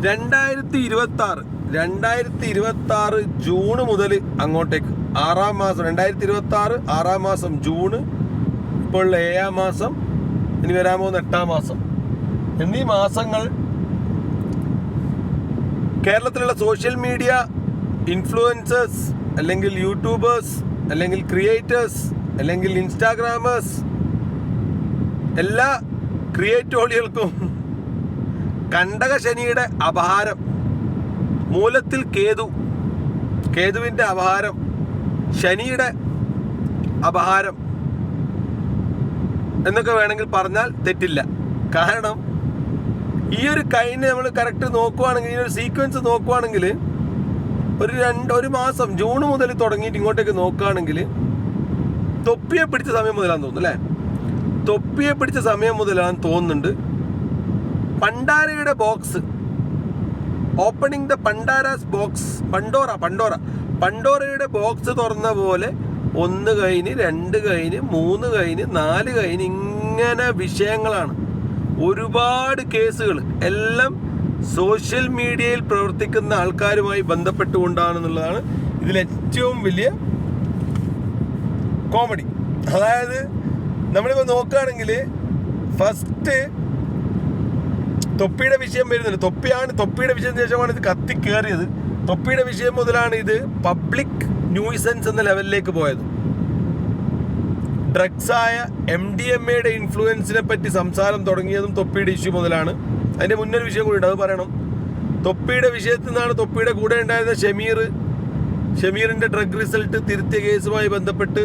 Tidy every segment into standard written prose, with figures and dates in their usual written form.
2026 June മുതൽ അങ്ങോട്ടേക്ക് 6-ാം മാസം 2026 6-ാം മാസം ജൂണ്, ഇപ്പോൾ 7-ാം മാസം, ഇനി വരാൻ പോകുന്ന 8-ാം മാസം എന്നീ മാസങ്ങൾ കേരളത്തിലുള്ള സോഷ്യൽ മീഡിയ ഇൻഫ്ലുവൻസേഴ്സ് അല്ലെങ്കിൽ യൂട്യൂബേഴ്സ് അല്ലെങ്കിൽ ക്രിയേറ്റേഴ്സ് അല്ലെങ്കിൽ ഇൻസ്റ്റാഗ്രാമേഴ്സ് എല്ലാ ക്രിയേറ്റോളികൾക്കും കണ്ടകശനിയുടെ അപഹാരം, മൂലത്തിൽ കേതുവിൻ്റെ അപഹാരം, ശനിയുടെ അപഹാരം എന്നൊക്കെ വേണമെങ്കിൽ പറഞ്ഞാൽ തെറ്റില്ല. കാരണം ഈ ഒരു കൈനെ നമ്മൾ കറക്റ്റ് നോക്കുവാണെങ്കിൽ, ഈ ഒരു സീക്വൻസ് നോക്കുവാണെങ്കിൽ ഒരു മാസം ജൂൺ മുതൽ തുടങ്ങിയിട്ട് ഇങ്ങോട്ടേക്ക് നോക്കുകയാണെങ്കിൽ തൊപ്പിയെ പിടിച്ച സമയം മുതലാന്ന് തോന്നുന്നു അല്ലേ? തൊപ്പിയെ പിടിച്ച സമയം മുതലാന്ന് തോന്നുന്നുണ്ട്. പണ്ടാരയുടെ box, opening the Pandora's box, പണ്ടോറയുടെ ബോക്സ് തുറന്ന പോലെ 1 കഴിഞ്ഞ് 2 കഴിഞ്ഞ് 3 കഴിഞ്ഞ് 4 കഴിഞ്ഞ് ഇങ്ങനെ വിഷയങ്ങളാണ്. ഒരുപാട് കേസുകൾ എല്ലാം സോഷ്യൽ മീഡിയയിൽ പ്രവർത്തിക്കുന്ന ആൾക്കാരുമായി ബന്ധപ്പെട്ടുകൊണ്ടാണെന്നുള്ളതാണ് ഇതിലേറ്റവും വലിയ കോമഡി. അതായത് നമ്മളിപ്പോൾ നോക്കുകയാണെങ്കിൽ ഫസ്റ്റ് തൊപ്പിയുടെ വിഷയം വരുന്നുണ്ട്. തൊപ്പിയുടെ വിഷയത്തിന് ശേഷമാണ് ഇത് കത്തി കയറിയത്. തൊപ്പിയുടെ വിഷയം മുതലാണ് ഇത് പബ്ലിക് ന്യൂസൻസ് എന്ന ലെവലിലേക്ക് പോയത്. ഡ്രഗ്സായ MDMAയുടെ ഇൻഫ്ലുവൻസിനെ പറ്റി സംസാരം തുടങ്ങിയതും തൊപ്പിയുടെ ഇഷ്യൂ മുതലാണ്. അതിൻ്റെ മുന്നൊരു വിഷയം കൂടി ഉണ്ട്, അത് പറയണം. തൊപ്പിയുടെ വിഷയത്തിൽ നിന്നാണ് തൊപ്പിയുടെ കൂടെ ഉണ്ടായിരുന്ന ഷമീറിൻ്റെ ഡ്രഗ് റിസൾട്ട് തിരുത്തിയ കേസുമായി ബന്ധപ്പെട്ട്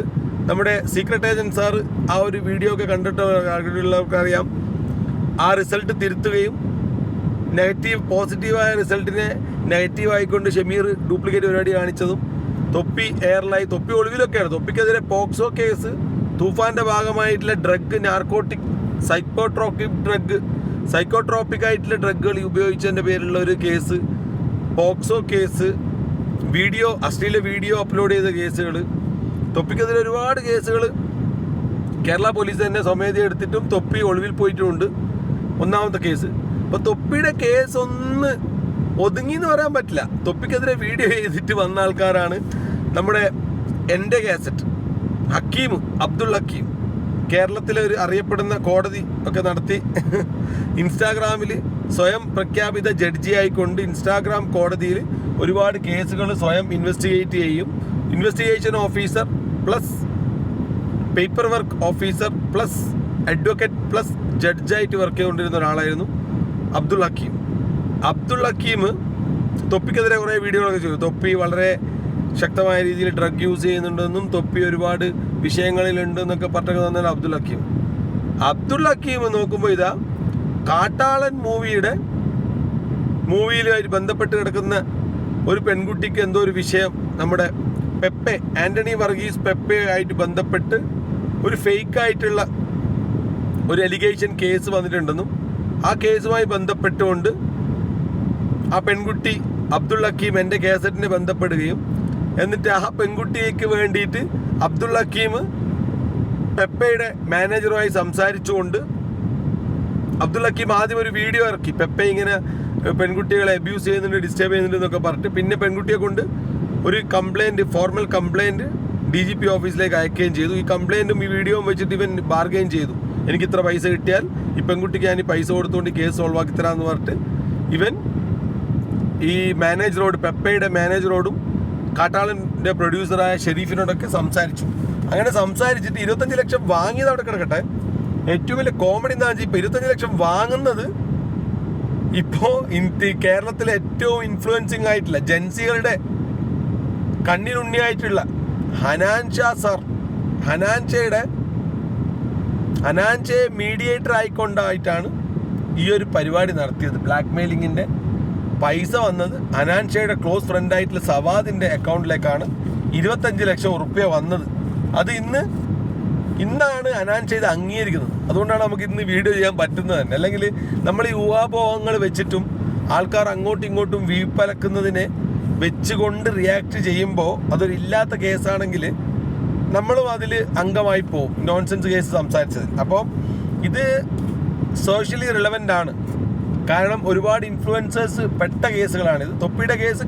നമ്മുടെ സീക്രട്ട് ഏജന്റ് സാർ ആ ഒരു വീഡിയോ ഒക്കെ കണ്ടിട്ടുള്ളവർക്കറിയാം. ആ റിസൾട്ട് തിരുത്തുകയും പോസിറ്റീവായ റിസൾട്ടിനെ നെഗറ്റീവായിക്കൊണ്ട് ഷമീർ ഡ്യൂപ്ലിക്കേറ്റ് പരിപാടി കാണിച്ചതും, തൊപ്പി എയർലൈൻ, തൊപ്പി ഒളിവിലൊക്കെയാണ്. തൊപ്പിക്കെതിരെ പോക്സോ കേസ്, തൂഫാൻ്റെ ഭാഗമായിട്ടുള്ള ഡ്രഗ്, നാർക്കോട്ടിക്, സൈക്കോട്രോപ്പിക് ആയിട്ടുള്ള ഡ്രഗുകൾ ഉപയോഗിച്ചതിൻ്റെ പേരിലുള്ള ഒരു കേസ്, പോക്സോ കേസ്, അശ്ലീല വീഡിയോ അപ്ലോഡ് ചെയ്ത കേസുകൾ, തൊപ്പിക്കെതിരെ ഒരുപാട് കേസുകൾ കേരള പോലീസ് തന്നെ സ്വമേധി എടുത്തിട്ടും തൊപ്പി ഒളിവിൽ പോയിട്ടുമുണ്ട്. 1ാമത്തെ കേസ്. അപ്പോൾ തൊപ്പിയുടെ കേസ് ഒന്ന് ഒതുങ്ങി എന്ന് പറയാൻ പറ്റില്ല. തൊപ്പിക്കെതിരെ വീഡിയോ ചെയ്തിട്ട് വന്ന ആൾക്കാരാണ് നമ്മുടെ എൻ്റെ കാസറ്റ് അബ്ദുൾ ഹക്കീം. കേരളത്തിലെ ഒരു അറിയപ്പെടുന്ന കോടതി ഒക്കെ നടത്തി ഇൻസ്റ്റാഗ്രാമിൽ സ്വയം പ്രഖ്യാപിത ജഡ്ജിയായിക്കൊണ്ട് ഇൻസ്റ്റാഗ്രാം കോടതിയിൽ ഒരുപാട് കേസുകൾ സ്വയം ഇൻവെസ്റ്റിഗേറ്റ് ചെയ്യും. Investigation officer plus paper work officer plus advocate plus ജഡ്ജായിട്ട് വർക്ക് ചെയ്തുകൊണ്ടിരുന്ന ഒരാളായിരുന്നു അബ്ദുൾ ഹക്കീം. തൊപ്പിക്കെതിരെ കുറേ വീഡിയോകളൊക്കെ ചെയ്തു. തൊപ്പി വളരെ ശക്തമായ രീതിയിൽ ഡ്രഗ് യൂസ് ചെയ്യുന്നുണ്ടെന്നും തൊപ്പി ഒരുപാട് വിഷയങ്ങളിലുണ്ടെന്നൊക്കെ പറഞ്ഞു തന്നാൽ അബ്ദുൾ ഹക്കീം നോക്കുമ്പോൾ ഇതാ കാട്ടാളൻ മൂവിയിലുമായിട്ട് ബന്ധപ്പെട്ട് കിടക്കുന്ന ഒരു പെൺകുട്ടിക്ക് എന്തോ ഒരു വിഷയം, നമ്മുടെ ആന്റണി വർഗീസ് പെപ്പെ ആയിട്ട് ബന്ധപ്പെട്ട് ഒരു ഫേക്കായിട്ടുള്ള ഒരു എലിഗേഷൻ കേസ് വന്നിട്ടുണ്ടെന്നും ആ കേസുമായി ബന്ധപ്പെട്ടുകൊണ്ട് ആ പെൺകുട്ടി അബ്ദുൾ ഹക്കീം എൻ്റെ കാസറ്റിനെ ബന്ധപ്പെടുകയും എന്നിട്ട് ആ പെൺകുട്ടിക്ക് വേണ്ടിയിട്ട് അബ്ദുൾ ഹക്കീം പെപ്പയുടെ മാനേജറുമായി സംസാരിച്ചുകൊണ്ട് അബ്ദുൾ ഹക്കീം ആദ്യം ഒരു വീഡിയോ ഇറക്കി. പെപ്പെ ഇങ്ങനെ പെൺകുട്ടികളെ അബ്യൂസ് ചെയ്യുന്നുണ്ട്, ഡിസ്റ്റർബ് ചെയ്യുന്നുണ്ട് എന്നൊക്കെ പറഞ്ഞിട്ട് പിന്നെ പെൺകുട്ടിയെ കൊണ്ട് ഒരു ഫോർമൽ കംപ്ലൈൻറ്റ് DGP ഓഫീസിലേക്ക് അയക്കുകയും ചെയ്തു. ഈ കംപ്ലൈൻറ്റും ഈ വീഡിയോയും വെച്ചിട്ട് ഇവൻ ബാർഗെയിൻ ചെയ്തു. എനിക്ക് ഇത്ര പൈസ കിട്ടിയാൽ ഈ പെൺകുട്ടിക്ക് ഞാൻ ഈ പൈസ കൊടുത്തുകൊണ്ട് കേസ് സോൾവ് ആക്കി തരാമെന്ന് പറഞ്ഞിട്ട് ഇവൻ ഈ പെപ്പയുടെ മാനേജറോടും കാട്ടാളൻ്റെ പ്രൊഡ്യൂസറായ ഷെരീഫിനോടൊക്കെ സംസാരിച്ചു. അങ്ങനെ സംസാരിച്ചിട്ട് 25 ലക്ഷം വാങ്ങിയത് അവിടെ കിടക്കട്ടെ. ഏറ്റവും വലിയ കോമഡി എന്താ വെച്ചാൽ ഇപ്പോൾ 25 ലക്ഷം വാങ്ങുന്നത് ഇപ്പോൾ കേരളത്തിലെ ഏറ്റവും ഇൻഫ്ലുവൻസിങ് ആയിട്ടുള്ള ജൻസികളുടെ കണ്ണിനുണ്ണിയായിട്ടുള്ള ഹനാൻഷയെ മീഡിയേറ്റർ ആയിക്കൊണ്ടായിട്ടാണ് ഈ ഒരു പരിപാടി നടത്തിയത്. ബ്ലാക്ക് മെയിലിങ്ങിൻ്റെ പൈസ വന്നത് ഹനാൻഷയുടെ ക്ലോസ് ഫ്രണ്ടായിട്ടുള്ള സവാദിൻ്റെ അക്കൗണ്ടിലേക്കാണ് 25 ലക്ഷം ഉറുപ്പ്യ വന്നത്. അത് ഇന്നാണ് ഹനാൻഷ ഇത് അംഗീകരിക്കുന്നത്. അതുകൊണ്ടാണ് നമുക്ക് ഇന്ന് വീഡിയോ ചെയ്യാൻ പറ്റുന്നത് തന്നെ. അല്ലെങ്കിൽ നമ്മൾ ഈ ഊഹാപോഹങ്ങൾ വെച്ചിട്ടും ആൾക്കാർ അങ്ങോട്ടും ഇങ്ങോട്ടും വീപ്പലക്കുന്നതിനെ വെച്ചുകൊണ്ട് റിയാക്ട് ചെയ്യുമ്പോൾ അതൊരില്ലാത്ത കേസാണെങ്കിൽ നമ്മളും അതിൽ അംഗമായി പോവും, നോൺസെൻസ് കേസ് സംസാരിച്ചത്. അപ്പോൾ ഇത് സോഷ്യലി റിലവൻ്റ് ആണ്. കാരണം ഒരുപാട് ഇൻഫ്ലുവൻസേഴ്സ് പെട്ട കേസുകളാണിത്. തൊപ്പിയുടെ കേസ്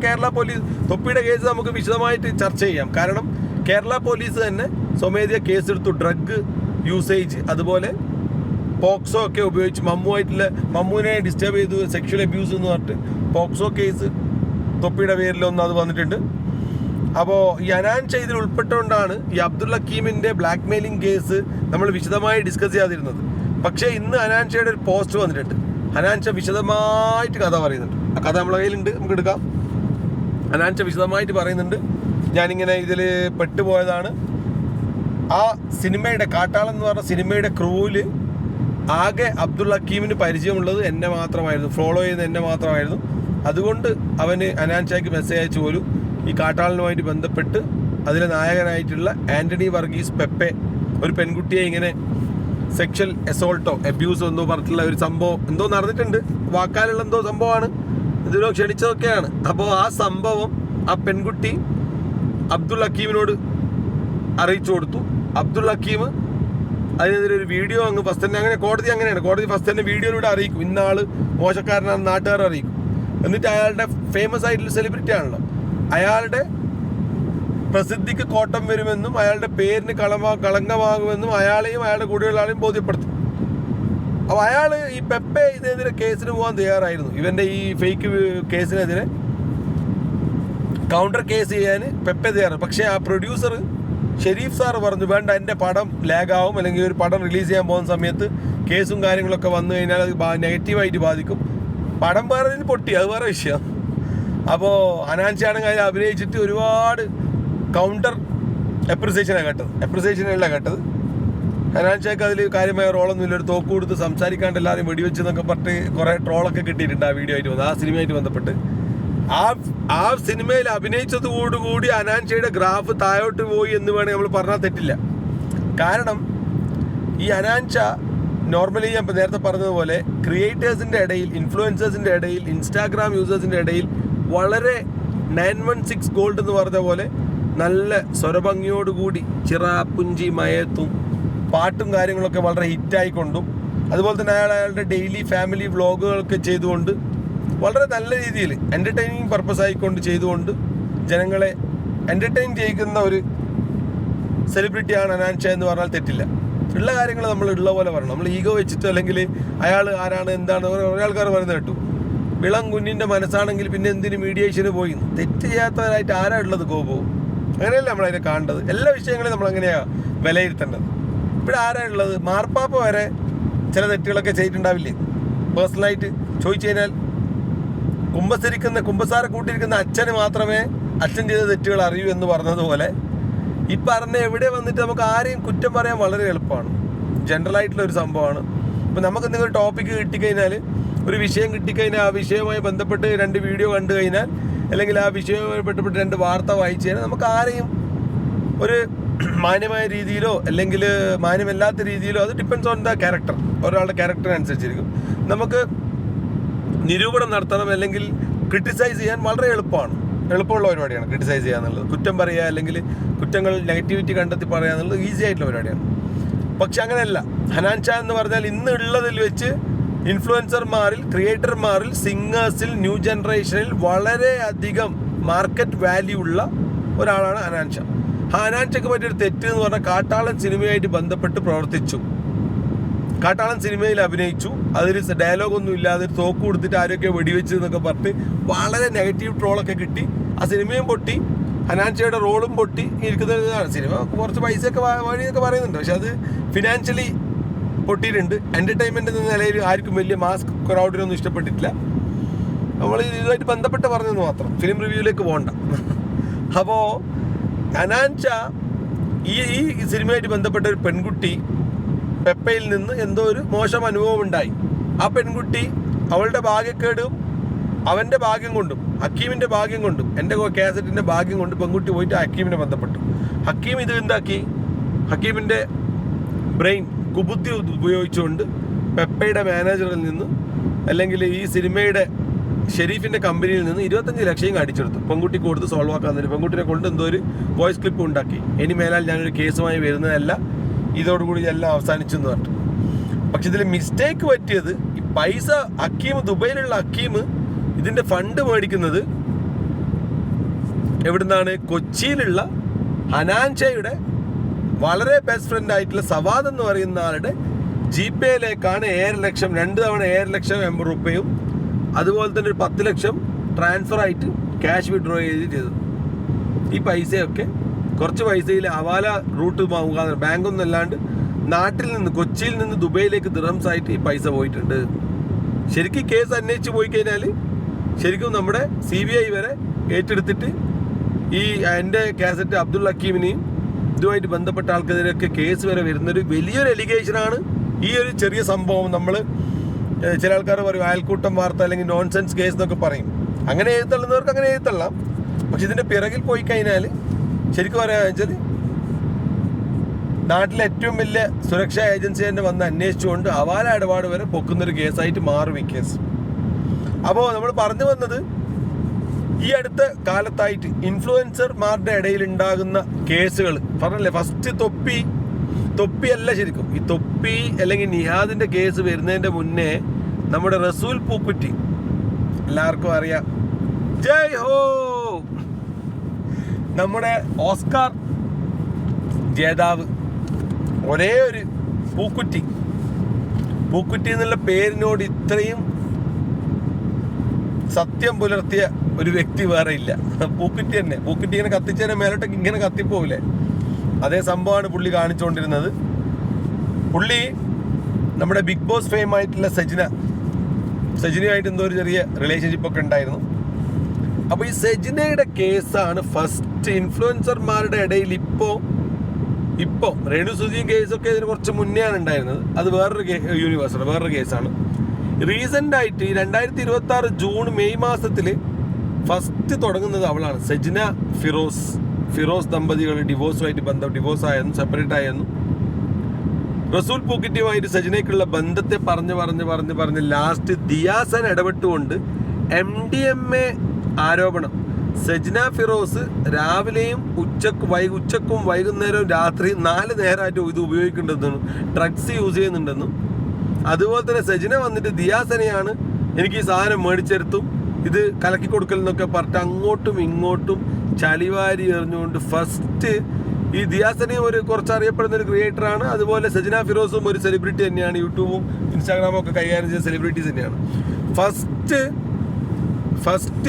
തൊപ്പിയുടെ കേസ് നമുക്ക് വിശദമായിട്ട് ചർച്ച ചെയ്യാം. കാരണം കേരള പോലീസ് തന്നെ സ്വമേധയാ കേസെടുത്തു. ഡ്രഗ് യൂസേജ്, അതുപോലെ പോക്സോ ഒക്കെ ഉപയോഗിച്ച് മമ്മുവിനെ ഡിസ്റ്റർബ് ചെയ്തു, സെക്ഷൽ അബ്യൂസ് എന്ന് പറഞ്ഞിട്ട് പോക്സോ കേസ് തൊപ്പിയുടെ പേരിലൊന്നും അത് വന്നിട്ടുണ്ട്. അപ്പോൾ ഈ അനാൻഷ ഇതിൽ ഉൾപ്പെട്ടുകൊണ്ടാണ് ഈ അബ്ദുൾ ഹക്കീമിൻ്റെ ബ്ലാക്ക് മെയിലിംഗ് കേസ് നമ്മൾ വിശദമായി ഡിസ്കസ് ചെയ്യാതിരുന്നത്. പക്ഷേ ഇന്ന് അനാൻഷയുടെ ഒരു പോസ്റ്റ് വന്നിട്ടുണ്ട്. അനാൻഷ വിശദമായിട്ട് കഥ പറയുന്നുണ്ട്. ആ കഥ നമ്മളെ കയ്യിലുണ്ട്, നമുക്ക് എടുക്കാം. അനാൻഷ വിശദമായിട്ട് പറയുന്നുണ്ട്. ഞാനിങ്ങനെ ഇതിൽ പെട്ടുപോയതാണ്. ആ സിനിമയുടെ കാട്ടാളൻ എന്ന് പറഞ്ഞ സിനിമയുടെ ക്രൂവിൽ ആകെ അബ്ദുൾ ഹക്കീമിന് പരിചയമുള്ളത് എന്നെ മാത്രമായിരുന്നു, ഫോളോ ചെയ്യുന്ന എന്നെ മാത്രമായിരുന്നു. അതുകൊണ്ട് അവന് അനാൻഷയ്ക്ക് മെസ്സേജ് അയച്ചു പോലും ഈ കാട്ടാളനുമായിട്ട് ബന്ധപ്പെട്ട് അതിലെ നായകനായിട്ടുള്ള ആൻ്റണി വർഗീസ് പെപ്പെ ഒരു പെൺകുട്ടിയെ ഇങ്ങനെ സെക്ഷൽ അസോൾട്ടോ അബ്യൂസോ എന്തോ പറഞ്ഞിട്ടുള്ള ഒരു സംഭവം എന്തോ നടന്നിട്ടുണ്ട്. വാക്കാലുള്ള എന്തോ സംഭവമാണ്, ഇതിലോ ക്ഷണിച്ചതൊക്കെയാണ്. അപ്പോൾ ആ സംഭവം ആ പെൺകുട്ടി അബ്ദുൾ ഹക്കീമിനോട് അറിയിച്ചു കൊടുത്തു. അബ്ദുൾ ഹക്കീം അതിനെതിരെ ഒരു വീഡിയോ അങ്ങ് ഫസ്റ്റ് തന്നെ, അങ്ങനെ കോടതി അങ്ങനെയാണ്, കോടതി ഫസ്റ്റ് തന്നെ വീഡിയോയിലൂടെ അറിയിക്കും, ഇന്ന ആൾ മോശക്കാരനാണ് നാട്ടുകാർ അറിയിക്കും. എന്നിട്ട് അയാളുടെ ഫേമസ് ആയിട്ടുള്ള സെലിബ്രിറ്റി ആണല്ലോ, അയാളുടെ പ്രസിദ്ധിക്ക് കോട്ടം വരുമെന്നും അയാളുടെ പേരിന് കളങ്കമാകുമെന്നും അയാളെയും അയാളുടെ കൂടെയുള്ള ആളെയും ബോധ്യപ്പെടുത്തും. അപ്പോൾ അയാൾ ഈ പെപ്പെ ഇതിനെതിരെ കേസിന് പോകാൻ തയ്യാറായിരുന്നു. ഇവൻ്റെ ഈ ഫേക്ക് കേസിനെതിരെ കൗണ്ടർ കേസ് ചെയ്യാൻ പെപ്പെ തയ്യാറാണ്. പക്ഷേ ആ പ്രൊഡ്യൂസർ ഷെരീഫ് സാറ് പറഞ്ഞു, വേണ്ട, എൻ്റെ പടം ലാഗാവും, അല്ലെങ്കിൽ ഒരു പടം റിലീസ് ചെയ്യാൻ പോകുന്ന സമയത്ത് കേസും കാര്യങ്ങളൊക്കെ വന്നു കഴിഞ്ഞാൽ അത് നെഗറ്റീവായിട്ട് ബാധിക്കും. പടം വേറെ പൊട്ടി, അത് വേറെ വിഷയം. അപ്പോൾ അനാൻഷയാണെങ്കിൽ അതിൽ അഭിനയിച്ചിട്ട് ഒരുപാട് കൗണ്ടർ അപ്രിസിയേഷനല്ല കേട്ടത്. അനാൻഷയ്ക്ക് അതിൽ കാര്യമായ റോളൊന്നുമില്ല, ഒരു തോക്ക് കൊടുത്ത് സംസാരിക്കാണ്ട് എല്ലാവരും വെടിവെച്ചെന്നൊക്കെ പറഞ്ഞിട്ട് കുറേ ട്രോളൊക്കെ കിട്ടിയിട്ടുണ്ട് ആ വീഡിയോ ആയിട്ട് വന്ന്, ആ സിനിമയായിട്ട് ബന്ധപ്പെട്ട്. ആ സിനിമയിൽ അഭിനയിച്ചതോടുകൂടി അനാൻഷയുടെ ഗ്രാഫ് താഴോട്ട് പോയി എന്ന് വേണമെങ്കിൽ നമ്മൾ പറഞ്ഞാൽ തെറ്റില്ല. കാരണം ഈ അനാൻഷ നോർമലി ഞാൻ നേരത്തെ പറഞ്ഞതുപോലെ ക്രിയേറ്റേഴ്സിൻ്റെ ഇടയിൽ, ഇൻഫ്ലുവൻസേഴ്സിൻ്റെ ഇടയിൽ, ഇൻസ്റ്റാഗ്രാം യൂസേഴ്സിൻ്റെ ഇടയിൽ വളരെ 916 ഗോൾഡ് എന്ന് പറഞ്ഞ പോലെ നല്ല സ്വരഭംഗിയോടുകൂടി ചിറാപ്പുഞ്ചി മയത്തും പാട്ടും കാര്യങ്ങളൊക്കെ വളരെ ഹിറ്റായിക്കൊണ്ടും, അതുപോലെ തന്നെ അയാളുടെ ഡെയിലി ഫാമിലി വ്ളോഗുകളൊക്കെ ചെയ്തുകൊണ്ട് വളരെ നല്ല രീതിയിൽ എൻ്റർടൈനിങ് പർപ്പസ് ആയിക്കൊണ്ട് ചെയ്തുകൊണ്ട് ജനങ്ങളെ എൻ്റർടൈൻ ചെയ്യിക്കുന്ന ഒരു സെലിബ്രിറ്റിയാണ് അനാൻഷ എന്ന് പറഞ്ഞാൽ തെറ്റില്ല. ഉള്ള കാര്യങ്ങൾ നമ്മൾ ഉള്ള പോലെ പറയണം. നമ്മൾ ഈഗോ വെച്ചിട്ട് അല്ലെങ്കിൽ അയാൾ ആരാണ് എന്താണ് ഒരാൾക്കാർ പറയുന്നത് കേട്ടു, വിളം കുഞ്ഞിൻ്റെ മനസ്സാണെങ്കിൽ പിന്നെ എന്തിന് മീഡിയേഷന് പോയി. തെറ്റ് ചെയ്യാത്തവരായിട്ട് ആരാ ഉള്ളത്? ഗോപോ, അങ്ങനെയല്ല നമ്മളതിനെ കാണേണ്ടത്. എല്ലാ വിഷയങ്ങളെയും നമ്മളങ്ങനെയാണ് വിലയിരുത്തേണ്ടത്. ഇവിടെ ആരാ ഉള്ളത്? മാർപ്പാപ്പ വരെ ചില തെറ്റുകളൊക്കെ ചെയ്തിട്ടുണ്ടാവില്ലേ? പേഴ്സണലായിട്ട് ചോദിച്ചു കഴിഞ്ഞാൽ കുമ്പസാര കൂട്ടിയിരിക്കുന്ന അച്ഛന് മാത്രമേ അച്ഛൻ ചെയ്ത തെറ്റുകൾ അറിയൂ എന്ന് പറഞ്ഞതുപോലെ ഈ പറഞ്ഞ എവിടെ വന്നിട്ട് നമുക്ക് ആരെയും കുറ്റം പറയാൻ വളരെ എളുപ്പമാണ്. ജനറലായിട്ടുള്ള ഒരു സംഭവമാണ്. ഇപ്പം നമുക്ക് എന്തെങ്കിലും ടോപ്പിക്ക് കിട്ടിക്കഴിഞ്ഞാൽ, ഒരു വിഷയം കിട്ടിക്കഴിഞ്ഞാൽ ആ വിഷയവുമായി ബന്ധപ്പെട്ട് 2 വീഡിയോ കണ്ടു കഴിഞ്ഞാൽ, അല്ലെങ്കിൽ ആ വിഷയവുമായി ബന്ധപ്പെട്ട് 2 വാർത്ത വായിച്ചു കഴിഞ്ഞാൽ നമുക്ക് ആരെയും ഒരു മാന്യമായ രീതിയിലോ അല്ലെങ്കിൽ മാന്യമല്ലാത്ത രീതിയിലോ, അത് ഡിപ്പെൻസ് ഓൺ ദ ക്യാരക്ടർ, ഒരാളുടെ ക്യാരക്ടറിനനുസരിച്ചിരിക്കും. നമുക്ക് നിരൂപണം നടത്തണം അല്ലെങ്കിൽ ക്രിട്ടിസൈസ് ചെയ്യാൻ വളരെ എളുപ്പമുള്ള പരിപാടിയാണ് ക്രിട്ടിസൈസ് ചെയ്യുക എന്നുള്ളത്. കുറ്റം പറയുക അല്ലെങ്കിൽ കുറ്റങ്ങൾ നെഗറ്റിവിറ്റി കണ്ടെത്തി പറയുക എന്നുള്ളത് ഈസി ആയിട്ടുള്ള പരിപാടിയാണ്. പക്ഷെ അങ്ങനെയല്ല. അനാൻഷ എന്ന് പറഞ്ഞാൽ ഇന്ന് ഉള്ളതിൽ വെച്ച് ഇൻഫ്ലുവൻസർമാരിൽ, ക്രിയേറ്റർമാരിൽ, സിംഗേഴ്സിൽ, ന്യൂ ജനറേഷനിൽ വളരെയധികം മാർക്കറ്റ് വാല്യൂ ഉള്ള ഒരാളാണ് അനാൻഷ. ആ അനാൻഷയ്ക്ക് പറ്റിയൊരു തെറ്റ് എന്ന് പറഞ്ഞാൽ കാട്ടാളൻ സിനിമയായിട്ട് ബന്ധപ്പെട്ട് പ്രവർത്തിച്ചു. കാട്ടാളൻ സിനിമയിൽ അഭിനയിച്ചു, അതിൽ ഡയലോഗൊന്നും ഇല്ലാതെ ഒരു തോക്ക് കൊടുത്തിട്ട് ആരൊക്കെ വെടിവെച്ച് എന്നൊക്കെ പറഞ്ഞ് വളരെ നെഗറ്റീവ് ട്രോളൊക്കെ കിട്ടി. ആ സിനിമയും പൊട്ടി, അനാൻഷയുടെ റോളും പൊട്ടി ഇരിക്കുന്നതാണ്. സിനിമ കുറച്ച് പൈസയൊക്കെ വഴിയൊക്കെ പറയുന്നുണ്ട്, പക്ഷെ അത് ഫിനാൻഷ്യലി പൊട്ടിയിട്ടുണ്ട്. എൻ്റർടൈൻമെൻ്റ് എന്ന നിലയിൽ ആർക്കും വലിയ മാസ് ക്രൗഡിനൊന്നും ഇഷ്ടപ്പെട്ടിട്ടില്ല. നമ്മൾ ഇതുമായിട്ട് ബന്ധപ്പെട്ട് പറഞ്ഞതെന്ന് മാത്രം, ഫിലിം റിവ്യൂവിലേക്ക് പോകണ്ട. അപ്പോൾ അനാൻഷ ഈ സിനിമയായിട്ട് ബന്ധപ്പെട്ട ഒരു പെൺകുട്ടി പെപ്പയിൽ നിന്ന് എന്തോ ഒരു മോശം അനുഭവം ഉണ്ടായി. ആ പെൺകുട്ടി അവളുടെ ഭാഗ്യക്കേടും അവൻ്റെ ഭാഗ്യം കൊണ്ടും ഹക്കീമിൻ്റെ ഭാഗ്യം കൊണ്ടും എൻ്റെ കാസറ്റിൻ്റെ ഭാഗ്യം കൊണ്ട് പെൺകുട്ടി പോയിട്ട് ഹക്കീമിനെ ബന്ധപ്പെട്ടു. ഹക്കീം ഇത് എന്താക്കി, ഹക്കീമിൻ്റെ ബ്രെയിൻ കുബുദ്ധി ഉപയോഗിച്ചുകൊണ്ട് പെപ്പയുടെ മാനേജറിൽ നിന്ന് അല്ലെങ്കിൽ ഈ സിനിമയുടെ ഷെരീഫിൻ്റെ കമ്പനിയിൽ നിന്ന് 25 ലക്ഷം അടിച്ചെടുത്തു. പെൺകുട്ടി കൊടുത്ത് സോൾവ് ആക്കാൻ തന്നെ പെൺകുട്ടിനെ കൊണ്ട് എന്തോ ഒരു വോയിസ് ക്ലിപ്പ് ഉണ്ടാക്കി. ഇനി മേലാൽ ഞാനൊരു കേസുമായി വരുന്നതല്ല, ഇതോടുകൂടി എല്ലാം അവസാനിച്ചു എന്ന് പറഞ്ഞു. പക്ഷെ ഇതിൽ മിസ്റ്റേക്ക് പറ്റിയത് പൈസ ദുബൈയിലുള്ള ഹക്കീം ഇതിൻ്റെ ഫണ്ട് മേടിക്കുന്നത് എവിടുന്നാണ്? കൊച്ചിയിലുള്ള ഹനാൻഷയുടെ വളരെ ബെസ്റ്റ് ഫ്രണ്ട് ആയിട്ടുള്ള സവാദ് എന്ന് പറയുന്ന ആളുടെ GPayയിലേക്കാണ് 7 ലക്ഷം 2 തവണ 7 ലക്ഷം രൂപയും അതുപോലെ തന്നെ ഒരു 10 ലക്ഷം ട്രാൻസ്ഫർ ആയിട്ട് ക്യാഷ് വിഡ്രോ ചെയ്തത്. ഈ പൈസയൊക്കെ കുറച്ച് പൈസയിൽ ഹവാല റൂട്ട് മുഖാന്തരം, ബാങ്കൊന്നും അല്ലാണ്ട് നാട്ടിൽ നിന്ന്, കൊച്ചിയിൽ നിന്ന് ദുബൈയിലേക്ക് ദിർഹംസ് ആയിട്ട് ഈ പൈസ പോയിട്ടുണ്ട്. ശരിക്കും കേസ് അന്വേഷിച്ച് പോയി കഴിഞ്ഞാൽ ശരിക്കും നമ്മുടെ CBI വരെ ഏറ്റെടുത്തിട്ട് ഈ എൻ്റെ കാസറ്റ് അബ്ദുൾ ഹക്കീമിനെയും ഇതുമായിട്ട് ബന്ധപ്പെട്ട ആൾക്കെതിരെയൊക്കെ കേസ് വരെ വരുന്നൊരു വലിയൊരു എലിഗേഷനാണ് ഈ ഒരു ചെറിയ സംഭവം. നമ്മൾ ചില ആൾക്കാർ പറയും അയൽക്കൂട്ടം വാർത്ത അല്ലെങ്കിൽ നോൺസെൻസ് കേസ് എന്നൊക്കെ പറയും. അങ്ങനെ എഴുത്തള്ളുന്നവർക്ക് അങ്ങനെ എഴുത്തള്ളാം. പക്ഷെ ഇതിൻ്റെ പിറകിൽ പോയി കഴിഞ്ഞാൽ ശരിക്കും പറയുക വെച്ചാൽ നാട്ടിലെ ഏറ്റവും വലിയ സുരക്ഷാ ഏജൻസി തന്നെ വന്ന് അന്വേഷിച്ചുകൊണ്ട് ഹവാല ഇടപാട് വരെ പൊക്കുന്നൊരു കേസായിട്ട് മാറും ഈ കേസ്. അപ്പോൾ നമ്മൾ പറഞ്ഞു വന്നത്, ഈ അടുത്ത കാലത്തായിട്ട് ഇൻഫ്ലുവൻസർമാരുടെ ഇടയിൽ ഉണ്ടാകുന്ന കേസുകൾ പറഞ്ഞല്ലേ. ഫസ്റ്റ് തൊപ്പിയല്ല ശരിക്കും, ഈ തൊപ്പി അല്ലെങ്കിൽ നിഹാദിൻ്റെ കേസ് വരുന്നതിൻ്റെ മുന്നേ നമ്മുടെ റസൂൽ പൂക്കുറ്റി, എല്ലാവർക്കും അറിയാം, ജയ് ഹോ, നമ്മുടെ ഓസ്കാർ ജേതാവ്, ഒരേ ഒരു പൂക്കുറ്റി എന്നുള്ള പേരിനോട് ഇത്രയും സത്യം പുലർത്തിയ ഒരു വ്യക്തി വേറെ ഇല്ല. പൂക്കുറ്റി തന്നെ. പൂക്കുറ്റി ഇങ്ങനെ കത്തിച്ചതിന് മേലോട്ടേക്ക് ഇങ്ങനെ കത്തിപ്പോവില്ലേ, അതേ സംഭവമാണ് പുള്ളി കാണിച്ചുകൊണ്ടിരുന്നത്. പുള്ളി നമ്മുടെ ബിഗ് ബോസ് ഫെയിം ആയിട്ടുള്ള സജിനയുമായിട്ട് എന്തോ ഒരു ചെറിയ റിലേഷൻഷിപ്പൊക്കെ ഉണ്ടായിരുന്നു. അപ്പോൾ ഈ സജിനയുടെ കേസാണ് ഫസ്റ്റ് ഇൻഫ്ലുവൻസർമാരുടെ ഇടയിൽ ഇപ്പോൾ രേണു സുധിയും കേസൊക്കെ ഇതിന് കുറച്ച് മുന്നെയാണ് ഉണ്ടായിരുന്നത്. അത് വേറൊരു യൂണിവേഴ്സാണ്, വേറൊരു കേസാണ്. റീസെൻ്റായിട്ട് 2026 ജൂൺ മെയ് മാസത്തിൽ ഫസ്റ്റ് തുടങ്ങുന്നത് അവളാണ്. സജിന ഫിറോസ് ദമ്പതികൾ ഡിവോഴ്സ് ആയെന്നും സെപ്പറേറ്റ് ആയെന്നും റസൂൽ പൂക്കിറ്റിയുമായിട്ട് സജിനയ്ക്കുള്ള ബന്ധത്തെ പറഞ്ഞ് ലാസ്റ്റ് ദിയാസൻ ഇടപെട്ടുകൊണ്ട് MDMA ആരോപണം. സജിന ഫിറോസ് രാവിലെയും ഉച്ചക്കും വൈകുന്നേരവും രാത്രി 4 നേരമായിട്ട് ഇത് ഉപയോഗിക്കുന്നുണ്ടെന്നും ഡ്രഗ്സ് യൂസ് ചെയ്യുന്നുണ്ടെന്നും, അതുപോലെ തന്നെ സജിന വന്നിട്ട് ദിയാസനെയാണ് എനിക്ക് ഈ സാധനം മേടിച്ചെടുത്തും ഇത് കലക്കി കൊടുക്കൽ എന്നൊക്കെ പറഞ്ഞിട്ട് അങ്ങോട്ടും ഇങ്ങോട്ടും ചളിവാരി എറിഞ്ഞുകൊണ്ട് ഫസ്റ്റ് ഈ ദിയാസനെയും ഒരു കുറച്ച് അറിയപ്പെടുന്ന ഒരു ക്രിയേറ്ററാണ്. അതുപോലെ സജിന ഫിറോസും ഒരു സെലിബ്രിറ്റി തന്നെയാണ്. യൂട്യൂബും ഇൻസ്റ്റാഗ്രാമും ഒക്കെ കൈകാര്യം ചെയ്ത സെലിബ്രിറ്റീസ് തന്നെയാണ്. ഫസ്റ്റ്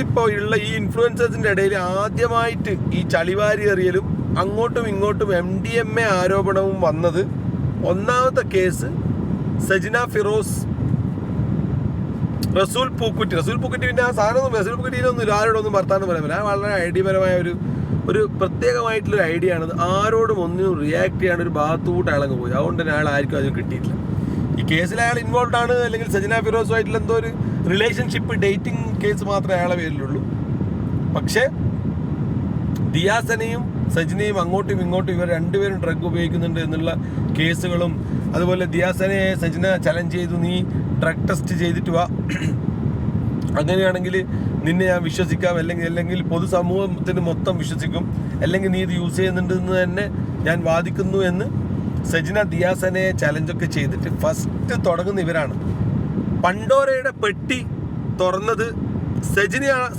ഇപ്പോൾ ഉള്ള ഈ ഇൻഫ്ലുവൻസേഴ്സിൻ്റെ ഇടയിൽ ആദ്യമായിട്ട് ഈ ചളിവാരി എറിയലും അങ്ങോട്ടും ഇങ്ങോട്ടും MDMA ആരോപണവും വന്നത്. ഒന്നാമത്തെ കേസ് സജിന ഫിറോസ്, റസൂൽ പൂക്കുറ്റി പിന്നെ ആ സാധനം റസൂൽ പൂക്കുറ്റിയിലൊന്നും ആരോടൊന്നും വർത്താനം പറയാൻ പറ്റില്ല. വളരെ ഐഡിയപരമായ ഒരു പ്രത്യേകമായിട്ടുള്ളൊരു ഐഡിയ ആണത്. ആരോടും ഒന്നിനും റിയാക്ട് ചെയ്യാൻ ഒരു ഭാഗത്തൂട്ട് അയാളങ്ങ് പോയി. അതുകൊണ്ട് തന്നെ അയാൾ ആർക്കും അതിന് കിട്ടിയിട്ടില്ല. ഈ കേസിൽ അയാൾ ഇൻവോൾവ് ആണ്, അല്ലെങ്കിൽ സജിന ഫിറോസുമായിട്ടുള്ള എന്തോ ഒരു റിലേഷൻഷിപ്പ് ഡേറ്റിംഗ് കേസ് മാത്രമേ അയാളെ പേരിലുള്ളൂ. പക്ഷേ ദിയാസനെയും സജിനയും അങ്ങോട്ടും ഇങ്ങോട്ടും ഇവർ രണ്ടുപേരും ഡ്രഗ് ഉപയോഗിക്കുന്നുണ്ട് എന്നുള്ള കേസുകളും, അതുപോലെ ദിയാസനെ സജിന ചലഞ്ച് ചെയ്തു, നീ ഡ്രഗ് ടെസ്റ്റ് ചെയ്തിട്ട് വാ, അങ്ങനെയാണെങ്കിൽ നിന്നെ ഞാൻ വിശ്വസിക്കാം, അല്ലെങ്കിൽ പൊതുസമൂഹത്തിന് മൊത്തം വിശ്വസിക്കും, അല്ലെങ്കിൽ നീ ഇത് യൂസ് ചെയ്യുന്നുണ്ടെന്ന് തന്നെ ഞാൻ വാദിക്കുന്നു എന്ന് സജിന ദിയാസനെ ചലഞ്ചൊക്കെ ചെയ്തിട്ട് ഫസ്റ്റ് തുടങ്ങുന്ന ഇവരാണ്. പണ്ടോരയുടെ പെട്ടി തുറന്നത്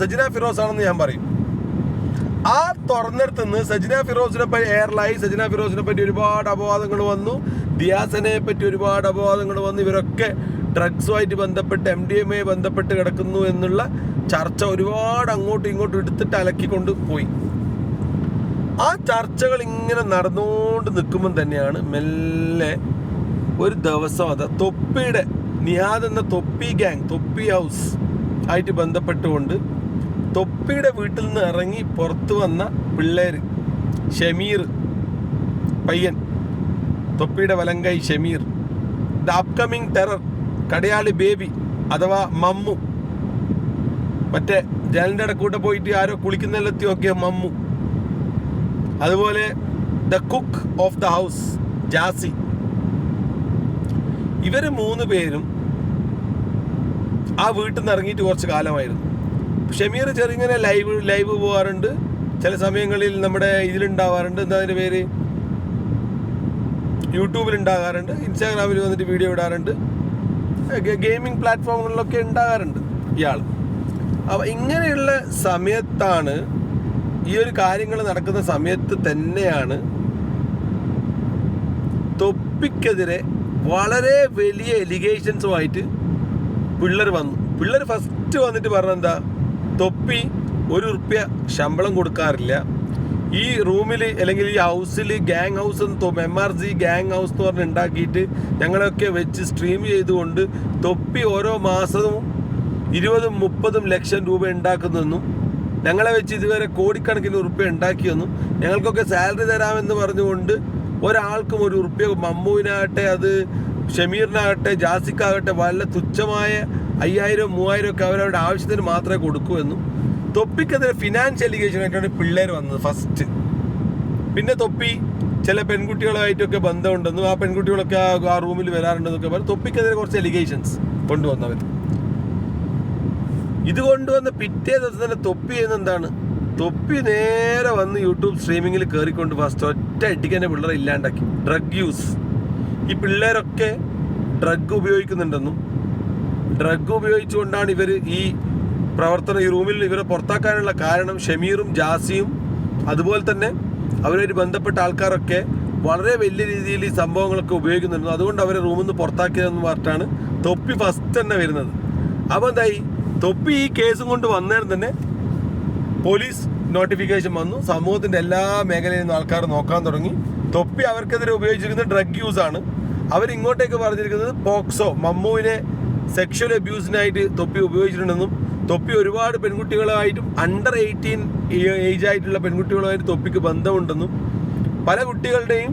സജിന ഫിറോസ് ആണെന്ന് ഞാൻ പറയും. ആ തുറന്നെടുത്ത് നിന്ന് സജിന ഫിറോസിനെ പറ്റി എയർലൈൻ, സജിന ഫിറോസിനെ പറ്റി ഒരുപാട് അപവാദങ്ങൾ വന്നു, ദിയാസനെ പറ്റി ഒരുപാട് അപവാദങ്ങൾ വന്നു. ഇവരൊക്കെ ഡ്രഗ്സുമായിട്ട് ബന്ധപ്പെട്ട് MDMA ബന്ധപ്പെട്ട് കിടക്കുന്നു എന്നുള്ള ചർച്ച ഒരുപാട് അങ്ങോട്ടും ഇങ്ങോട്ടും എടുത്തിട്ട് അലക്കിക്കൊണ്ട് പോയി. ആ ചർച്ചകൾ ഇങ്ങനെ നടന്നുകൊണ്ട് നിൽക്കുമ്പം തന്നെയാണ് മെല്ലെ ഒരു ദിവസം അത് നിഹാദ് എന്ന തൊപ്പി ഗ്യാങ്, തൊപ്പി ഹൗസ് ആയിട്ട് ബന്ധപ്പെട്ടുകൊണ്ട് തൊപ്പിയുടെ വീട്ടിൽ നിന്ന് ഇറങ്ങി പുറത്തു വന്ന പിള്ളേർ, ഷമീർ പയ്യൻ, തൊപ്പിയുടെ വലങ്കൈ ഷമീർ, ദ അപ്കമിങ് ടെറർ കടയാളി ബേബി അഥവാ മമ്മു, മറ്റേ ജനലിൻ്റെ ഇടക്കൂടെ പോയിട്ട് ആരോ കുളിക്കുന്നതിലെത്തി നോക്കിയ മമ്മു, അതുപോലെ the cook of the house Jassi. ഇവർ 3 പേരും ആ വീട്ടിൽ നിന്ന് ഇറങ്ങിയിട്ട് കുറച്ച് കാലമായിരുന്നു. ഷമീർ ചെറിങ്ങനെ ലൈവ് പോകാറുണ്ട്, ചില സമയങ്ങളിൽ നമ്മുടെ ഇതിലുണ്ടാവാറുണ്ട്, എന്താ അതിൻ്റെ പേര്, യൂട്യൂബിലുണ്ടാകാറുണ്ട്, ഇൻസ്റ്റാഗ്രാമിൽ വന്നിട്ട് വീഡിയോ ഇടാറുണ്ട്. ഗെയിമിംഗ് പ്ലാറ്റ്ഫോമുകളിലൊക്കെ ഉണ്ടാകാറുണ്ട് ഇയാൾ. അപ്പോൾ ഇങ്ങനെയുള്ള സമയത്താണ്, ഈ ഒരു കാര്യങ്ങൾ നടക്കുന്ന സമയത്ത് തന്നെയാണ് തൊപ്പിക്കെതിരെ വളരെ വലിയ എലിഗേഷൻസുമായിട്ട് പിള്ളേർ വന്നു. പിള്ളേർ ഫസ്റ്റ് വന്നിട്ട് പറഞ്ഞെന്താ, തൊപ്പി ₹1 ശമ്പളം കൊടുക്കാറില്ല, ഈ റൂമിൽ അല്ലെങ്കിൽ ഈ ഹൗസിൽ gang house MRG gang house എന്ന് പറഞ്ഞ് ഉണ്ടാക്കിയിട്ട് ഞങ്ങളൊക്കെ വെച്ച് സ്ട്രീം ചെയ്തുകൊണ്ട് തൊപ്പി ഓരോ മാസവും 20-30 ലക്ഷം രൂപ ഉണ്ടാക്കുന്നെന്നും ഞങ്ങളെ വെച്ച് ഇതുവരെ കോടിക്കണക്കിന് ഉറുപ്പ്യ ഉണ്ടാക്കിയെന്നും ഞങ്ങൾക്കൊക്കെ സാലറി തരാമെന്ന് പറഞ്ഞുകൊണ്ട് ഒരാൾക്കും ₹1 മമ്മുവിനാകട്ടെ, അത് ഷമീറിനാകട്ടെ, ജാസിക്കാകട്ടെ വല്ല തുച്ഛമായ 5000-3000 ഒക്കെ അവരവരുടെ ആവശ്യത്തിന് മാത്രമേ കൊടുക്കൂ എന്നും തൊപ്പിക്കെതിരെ ഫിനാൻഷ്യൽ എലിഗേഷൻ ആയിട്ടാണ് പിള്ളേർ വന്നത് ഫസ്റ്റ്. പിന്നെ തൊപ്പി ചില പെൺകുട്ടികളുമായിട്ടൊക്കെ ബന്ധമുണ്ടെന്നും ആ പെൺകുട്ടികളൊക്കെ ആ റൂമിൽ വരാറുണ്ടെന്നൊക്കെ പറഞ്ഞ് തൊപ്പിക്കെതിരെ കുറച്ച് എലിഗേഷൻസ് കൊണ്ടുവന്നവർ. ഇത് കൊണ്ടുവന്ന പിറ്റേ ദിവസം തന്നെ തൊപ്പി ചെയ്യുന്നതാണ്, തൊപ്പി നേരെ വന്ന് യൂട്യൂബ് സ്ട്രീമിങ്ങിൽ കയറിക്കൊണ്ട് ഫസ്റ്റ് ഒറ്റ അടിക്ക് തന്നെ പിള്ളേരെ ഇല്ലാണ്ടാക്കി. ഡ്രഗ് യൂസ്, ഈ പിള്ളേരൊക്കെ ഡ്രഗ് ഉപയോഗിക്കുന്നുണ്ടെന്നും ഡ്രഗ് ഉപയോഗിച്ചുകൊണ്ടാണ് ഇവർ ഈ പ്രവർത്തനം, ഈ റൂമിൽ ഇവരെ പുറത്താക്കാനുള്ള കാരണം ഷമീറും ജാസിയും അതുപോലെ തന്നെ അവരുമായിട്ട് ബന്ധപ്പെട്ട ആൾക്കാരൊക്കെ വളരെ വലിയ രീതിയിൽ ഈ സംഭവങ്ങളൊക്കെ ഉപയോഗിക്കുന്നുണ്ട്, അതുകൊണ്ട് അവരെ റൂമിൽ നിന്ന് പുറത്താക്കിയതെന്ന് പറഞ്ഞിട്ടാണ് തൊപ്പി ഫസ്റ്റ് തന്നെ വരുന്നത്. അപ്പോൾ എന്തായി, തൊപ്പി ഈ കേസും കൊണ്ട് വന്നേരം തന്നെ പോലീസ് നോട്ടിഫിക്കേഷൻ വന്നു, സമൂഹത്തിൻ്റെ എല്ലാ മേഖലയിൽ നിന്നും ആൾക്കാർ നോക്കാൻ തുടങ്ങി. തൊപ്പി അവർക്കെതിരെ ഉപയോഗിച്ചിരിക്കുന്നത് ഡ്രഗ് യൂസാണ്. അവരിങ്ങോട്ടേക്ക് പറഞ്ഞിരിക്കുന്നത് പോക്സോ, മമ്മുവിനെ സെക്ഷൽ അബ്യൂസിനായിട്ട് തൊപ്പി ഉപയോഗിച്ചിട്ടുണ്ടെന്നും തൊപ്പി ഒരുപാട് പെൺകുട്ടികളായിട്ടും അണ്ടർ 18 ഏജ് ആയിട്ടുള്ള പെൺകുട്ടികളുമായിട്ട് തൊപ്പിക്ക് ബന്ധമുണ്ടെന്നും പല കുട്ടികളുടെയും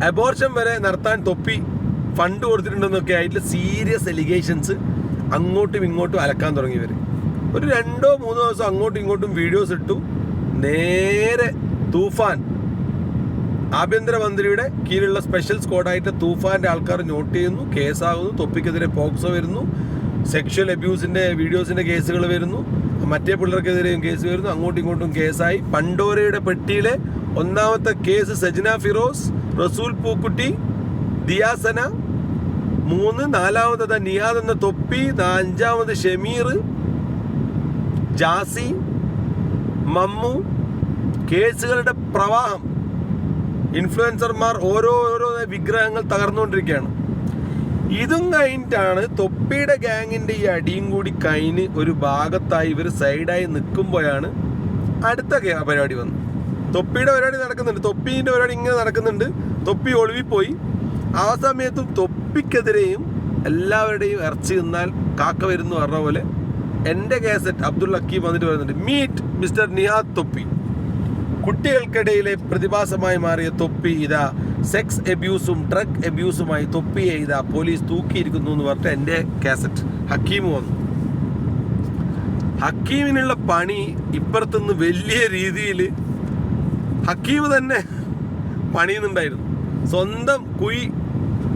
അബോർഷൻ വരെ നടത്താൻ തൊപ്പി ഫണ്ട് കൊടുത്തിട്ടുണ്ടെന്നൊക്കെ ആയിട്ടുള്ള സീരിയസ് എലിഗേഷൻസ് അങ്ങോട്ടും ഇങ്ങോട്ടും അലക്കാൻ തുടങ്ങിയവർ. ഒരു 2-3 ദിവസം അങ്ങോട്ടും ഇങ്ങോട്ടും വീഡിയോസ് ഇട്ടു. നേരെ തൂഫാൻ, ആഭ്യന്തരമന്ത്രിയുടെ കീഴിലുള്ള സ്പെഷ്യൽ സ്ക്വാഡായിട്ട് തൂഫാൻ്റെ ആൾക്കാർ നോട്ട് ചെയ്യുന്നു, കേസാകുന്നു, തൊപ്പിക്കെതിരെ പോക്സോ വരുന്നു, സെക്ഷൽ അബ്യൂസിൻ്റെ വീഡിയോസിൻ്റെ കേസുകൾ വരുന്നു, മറ്റേ പിള്ളേർക്കെതിരെയും കേസ് വരുന്നു, അങ്ങോട്ടും ഇങ്ങോട്ടും കേസായി. പണ്ടോരയുടെ പെട്ടിയിലെ 1ാമത്തെ കേസ് സജന ഫിറോസ്, റസൂൽ പൂക്കുട്ടി, ദിയാസന 3, 4ാമത് നിയാദ് എന്ന തൊപ്പി, 5ാമത് ഷമീർ, ജാസി, മമ്മു, കേസുകളുടെ പ്രവാഹം. ഇൻഫ്ലുവൻസർമാർ ഓരോ വിഗ്രഹങ്ങൾ തകർന്നുകൊണ്ടിരിക്കുകയാണ്. ഇതും കഴിഞ്ഞിട്ടാണ് തൊപ്പിയുടെ ഗ്യാങ്ങിൻ്റെ ഈ അടിയും കൂടി കഴിഞ്ഞ് ഒരു ഭാഗത്തായി ഇവർ സൈഡായി നിൽക്കുമ്പോഴാണ് അടുത്ത പരിപാടി വന്നത്. തൊപ്പിയുടെ പരിപാടി നടക്കുന്നുണ്ട്, തൊപ്പീൻ്റെ പരിപാടി ഇങ്ങനെ നടക്കുന്നുണ്ട്. തൊപ്പി ഒളിവിപ്പോയി. ആ സമയത്തും തൊപ്പിക്കെതിരെയും എല്ലാവരുടെയും ഇറച്ചി നിന്നാൽ കാക്ക വരുന്നു പറഞ്ഞ പോലെ എൻ്റെ കാസറ്റ് അബ്ദുൾ ഹക്കീം വന്നിട്ട് പറയുന്നുണ്ട്, മീറ്റ് മിസ്റ്റർ നിഹാദ് തൊപ്പി. കുട്ടികൾക്കിടയിലെ പ്രതിഭാസമായി മാറിയ തൊപ്പി ഇതാ സെക്സ് അബ്യൂസും ഡ്രഗ് അബ്യൂസുമായി തൊപ്പിയെ ഇതാ പോലീസ് തൂക്കിയിരിക്കുന്നു എന്ന് പറഞ്ഞിട്ട് എൻ്റെ കാസറ്റ് ഹക്കീം വന്നു. ഹക്കീമിനുള്ള പണി ഇപ്പുറത്തുനിന്ന് വലിയ രീതിയിൽ ഹക്കീം തന്നെ പണിയുന്നുണ്ടായിരുന്നു. സ്വന്തം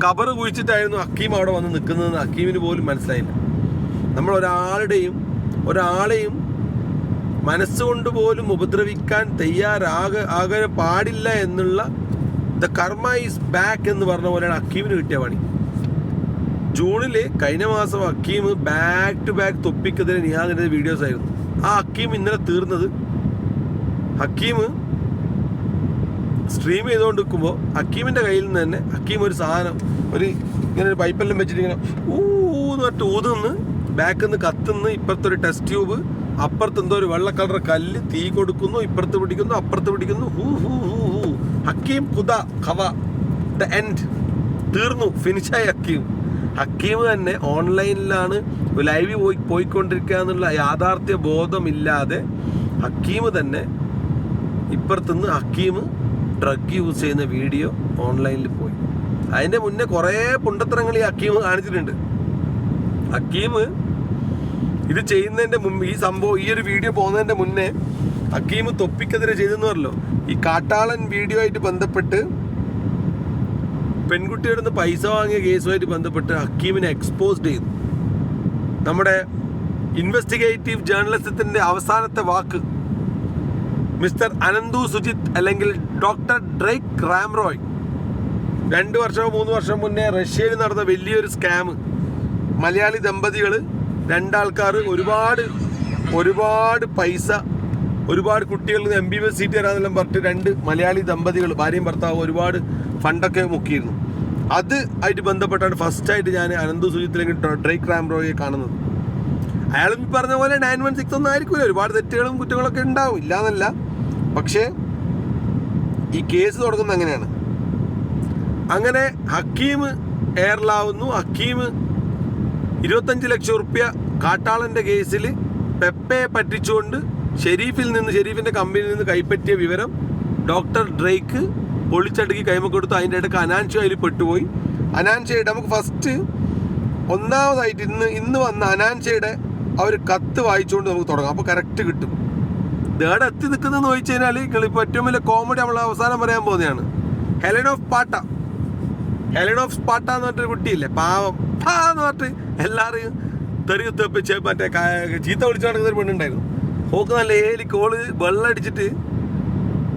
കബറ് കുഴിച്ചിട്ടായിരുന്നു ഹക്കീം അവിടെ വന്ന് നിൽക്കുന്നതെന്ന് ഹക്കീമിന് പോലും മനസ്സിലായില്ല. നമ്മൾ ഒരാളെയും മനസ്സുകൊണ്ട് പോലും ഉപദ്രവിക്കാൻ ആകാൻ പാടില്ല എന്നുള്ള ദ കർമ്മ ഈസ് ബാക്ക് എന്ന് പറഞ്ഞ പോലെയാണ് ഹക്കീമിന് കിട്ടിയ പണി. ജൂണിൽ കഴിഞ്ഞ മാസം ഹക്കീം ബാക്ക് ടു ബാക്ക് തൊപ്പിക്കെതിരെ നിഹാദിൻ്റെ വീഡിയോസ് ആയിരുന്നു. ആ ഹക്കീം ഇന്നലെ തീർന്നത്, ഹക്കീം സ്ട്രീം ചെയ്തുകൊണ്ട് നിൽക്കുമ്പോൾ ഹക്കീമിൻ്റെ കയ്യിൽ നിന്ന് തന്നെ ഹക്കീം ഒരു സാധനം, ഇങ്ങനെ ഒരു പൈപ്പെല്ലാം വെച്ചിട്ട് ഇങ്ങനെ ഊന്ന് പറഞ്ഞിട്ട് ഊതുന്ന്, ബാക്കിൽ നിന്ന് കത്തുന്ന്, ഇപ്പുറത്തൊരു ടെസ്റ്റ് ട്യൂബ്, അപ്പുറത്ത് എന്തോ ഒരു വെള്ള കളർ കല്ല്, തീ കൊടുക്കുന്നു, ഇപ്പുറത്ത് പിടിക്കുന്നു, അപ്പുറത്ത് പിടിക്കുന്നു. ഹക്കീം ഖവ ദ എൻഡ്, തീർന്നു, ഫിനിഷായി ഹക്കീം തന്നെ ഓൺലൈനിലാണ് ലൈവ് പോയിക്കൊണ്ടിരിക്കുക എന്നുള്ള യാഥാർത്ഥ്യ ബോധമില്ലാതെ ഹക്കീം തന്നെ ഇപ്പുറത്തുനിന്ന് ഹക്കീം ഡ്രഗ് യൂസ് ചെയ്യുന്ന വീഡിയോ ഓൺലൈനിൽ പോയി. അതിൻ്റെ മുന്നേ കുറേ പുണ്ടത്തരങ്ങൾ ഈ ഹക്കീം കാണിച്ചിട്ടുണ്ട്. ഹക്കീം ഇത് ചെയ്യുന്നതിൻ്റെ മുമ്പ്, ഈ സംഭവം ഈ ഒരു വീഡിയോ പോകുന്നതിൻ്റെ മുന്നേ ഹക്കീം തൊപ്പിക്കെതിരെ ചെയ്തെന്ന് പറഞ്ഞല്ലോ, ഈ കാട്ടാളൻ വീഡിയോ ആയിട്ട് ബന്ധപ്പെട്ട് പെൺകുട്ടിയുടെ നിന്ന് പൈസ വാങ്ങിയ കേസുമായിട്ട് ബന്ധപ്പെട്ട് ഹക്കീമിനെ എക്സ്പോസ്ഡ് ചെയ്തു. നമ്മുടെ ഇൻവെസ്റ്റിഗേറ്റീവ് ജേർണലിസത്തിൻ്റെ അവസാനത്തെ വാക്ക് മിസ്റ്റർ അനന്തു സുജിത് അല്ലെങ്കിൽ ഡോക്ടർ ഡ്രേക്ക് റാംറോയ് 2 വർഷമോ 3 വർഷം മുന്നേ റഷ്യയിൽ നടന്ന വലിയൊരു സ്കാം. മലയാളി ദമ്പതികൾ, 2 ആൾക്കാർ ഒരുപാട് പൈസ, ഒരുപാട് കുട്ടികൾക്ക് MBBS സീറ്റ് തരാമെന്നെല്ലാം പറഞ്ഞിട്ട് 2 മലയാളി ദമ്പതികൾ, ഭാര്യയും ഭർത്താവും, ഒരുപാട് ഫണ്ടൊക്കെ മുക്കിയിരുന്നു. അത് ആയിട്ട് ബന്ധപ്പെട്ടാണ് ഫസ്റ്റായിട്ട് ഞാൻ അനന്തു സുജിത്തിലേക്ക് ഡ്രേക്ക് റാംബ്രോയെ കാണുന്നത്. അയാളും പറഞ്ഞ പോലെ 916 ഒന്നും ആയിരിക്കില്ല, ഒരുപാട് തെറ്റുകളും കുറ്റങ്ങളൊക്കെ ഉണ്ടാവും, ഇല്ലാന്നല്ല. പക്ഷേ ഈ കേസ് തുടങ്ങുന്നത് അങ്ങനെയാണ്. അങ്ങനെ ഹക്കീം എയറിലാവുന്നു. ഹക്കീം 25 ലക്ഷം റുപ്യ കാട്ടാളൻ്റെ കേസിൽ പെപ്പയെ പറ്റിച്ചുകൊണ്ട് ഷെരീഫിൻ്റെ കമ്പനിയിൽ നിന്ന് കൈപ്പറ്റിയ വിവരം ഡോക്ടർ ഡ്രേക്ക് പൊളിച്ചടുക്കി കൈമ കൊടുത്തു. അതിൻ്റെ ഇടയ്ക്ക് അനാൻഷ അതിൽ പെട്ടുപോയി. അനാൻഷയുടെ നമുക്ക് ഫസ്റ്റ് ഒന്നാമതായിട്ട് ഇന്ന് വന്ന അനാൻഷയുടെ ആ ഒരു കത്ത് വായിച്ചുകൊണ്ട് നമുക്ക് തുടങ്ങാം. അപ്പോൾ കറക്റ്റ് കിട്ടും. ഇതേടെ എത്തി നിൽക്കുന്നതെന്ന് ചോദിച്ചു കഴിഞ്ഞാൽ നിങ്ങളിപ്പോൾ ഏറ്റവും വലിയ കോമഡി നമ്മൾ അവസാനം പറയാൻ പോകുന്നതാണ്. ഹെലൻ ഓഫ് സ്പാട്ട എന്ന് പറഞ്ഞൊരു കുട്ടിയില്ലേ, പാവം എന്ന് പറഞ്ഞിട്ട് എല്ലാവരെയും തെറിയുത്തപ്പിച്ച് മറ്റേ ചീത്ത വിളിച്ചു നടക്കുന്ന ഒരു പെണ്ണുണ്ടായിരുന്നു. ഓക്ക് നല്ല കോള് വെള്ളം അടിച്ചിട്ട്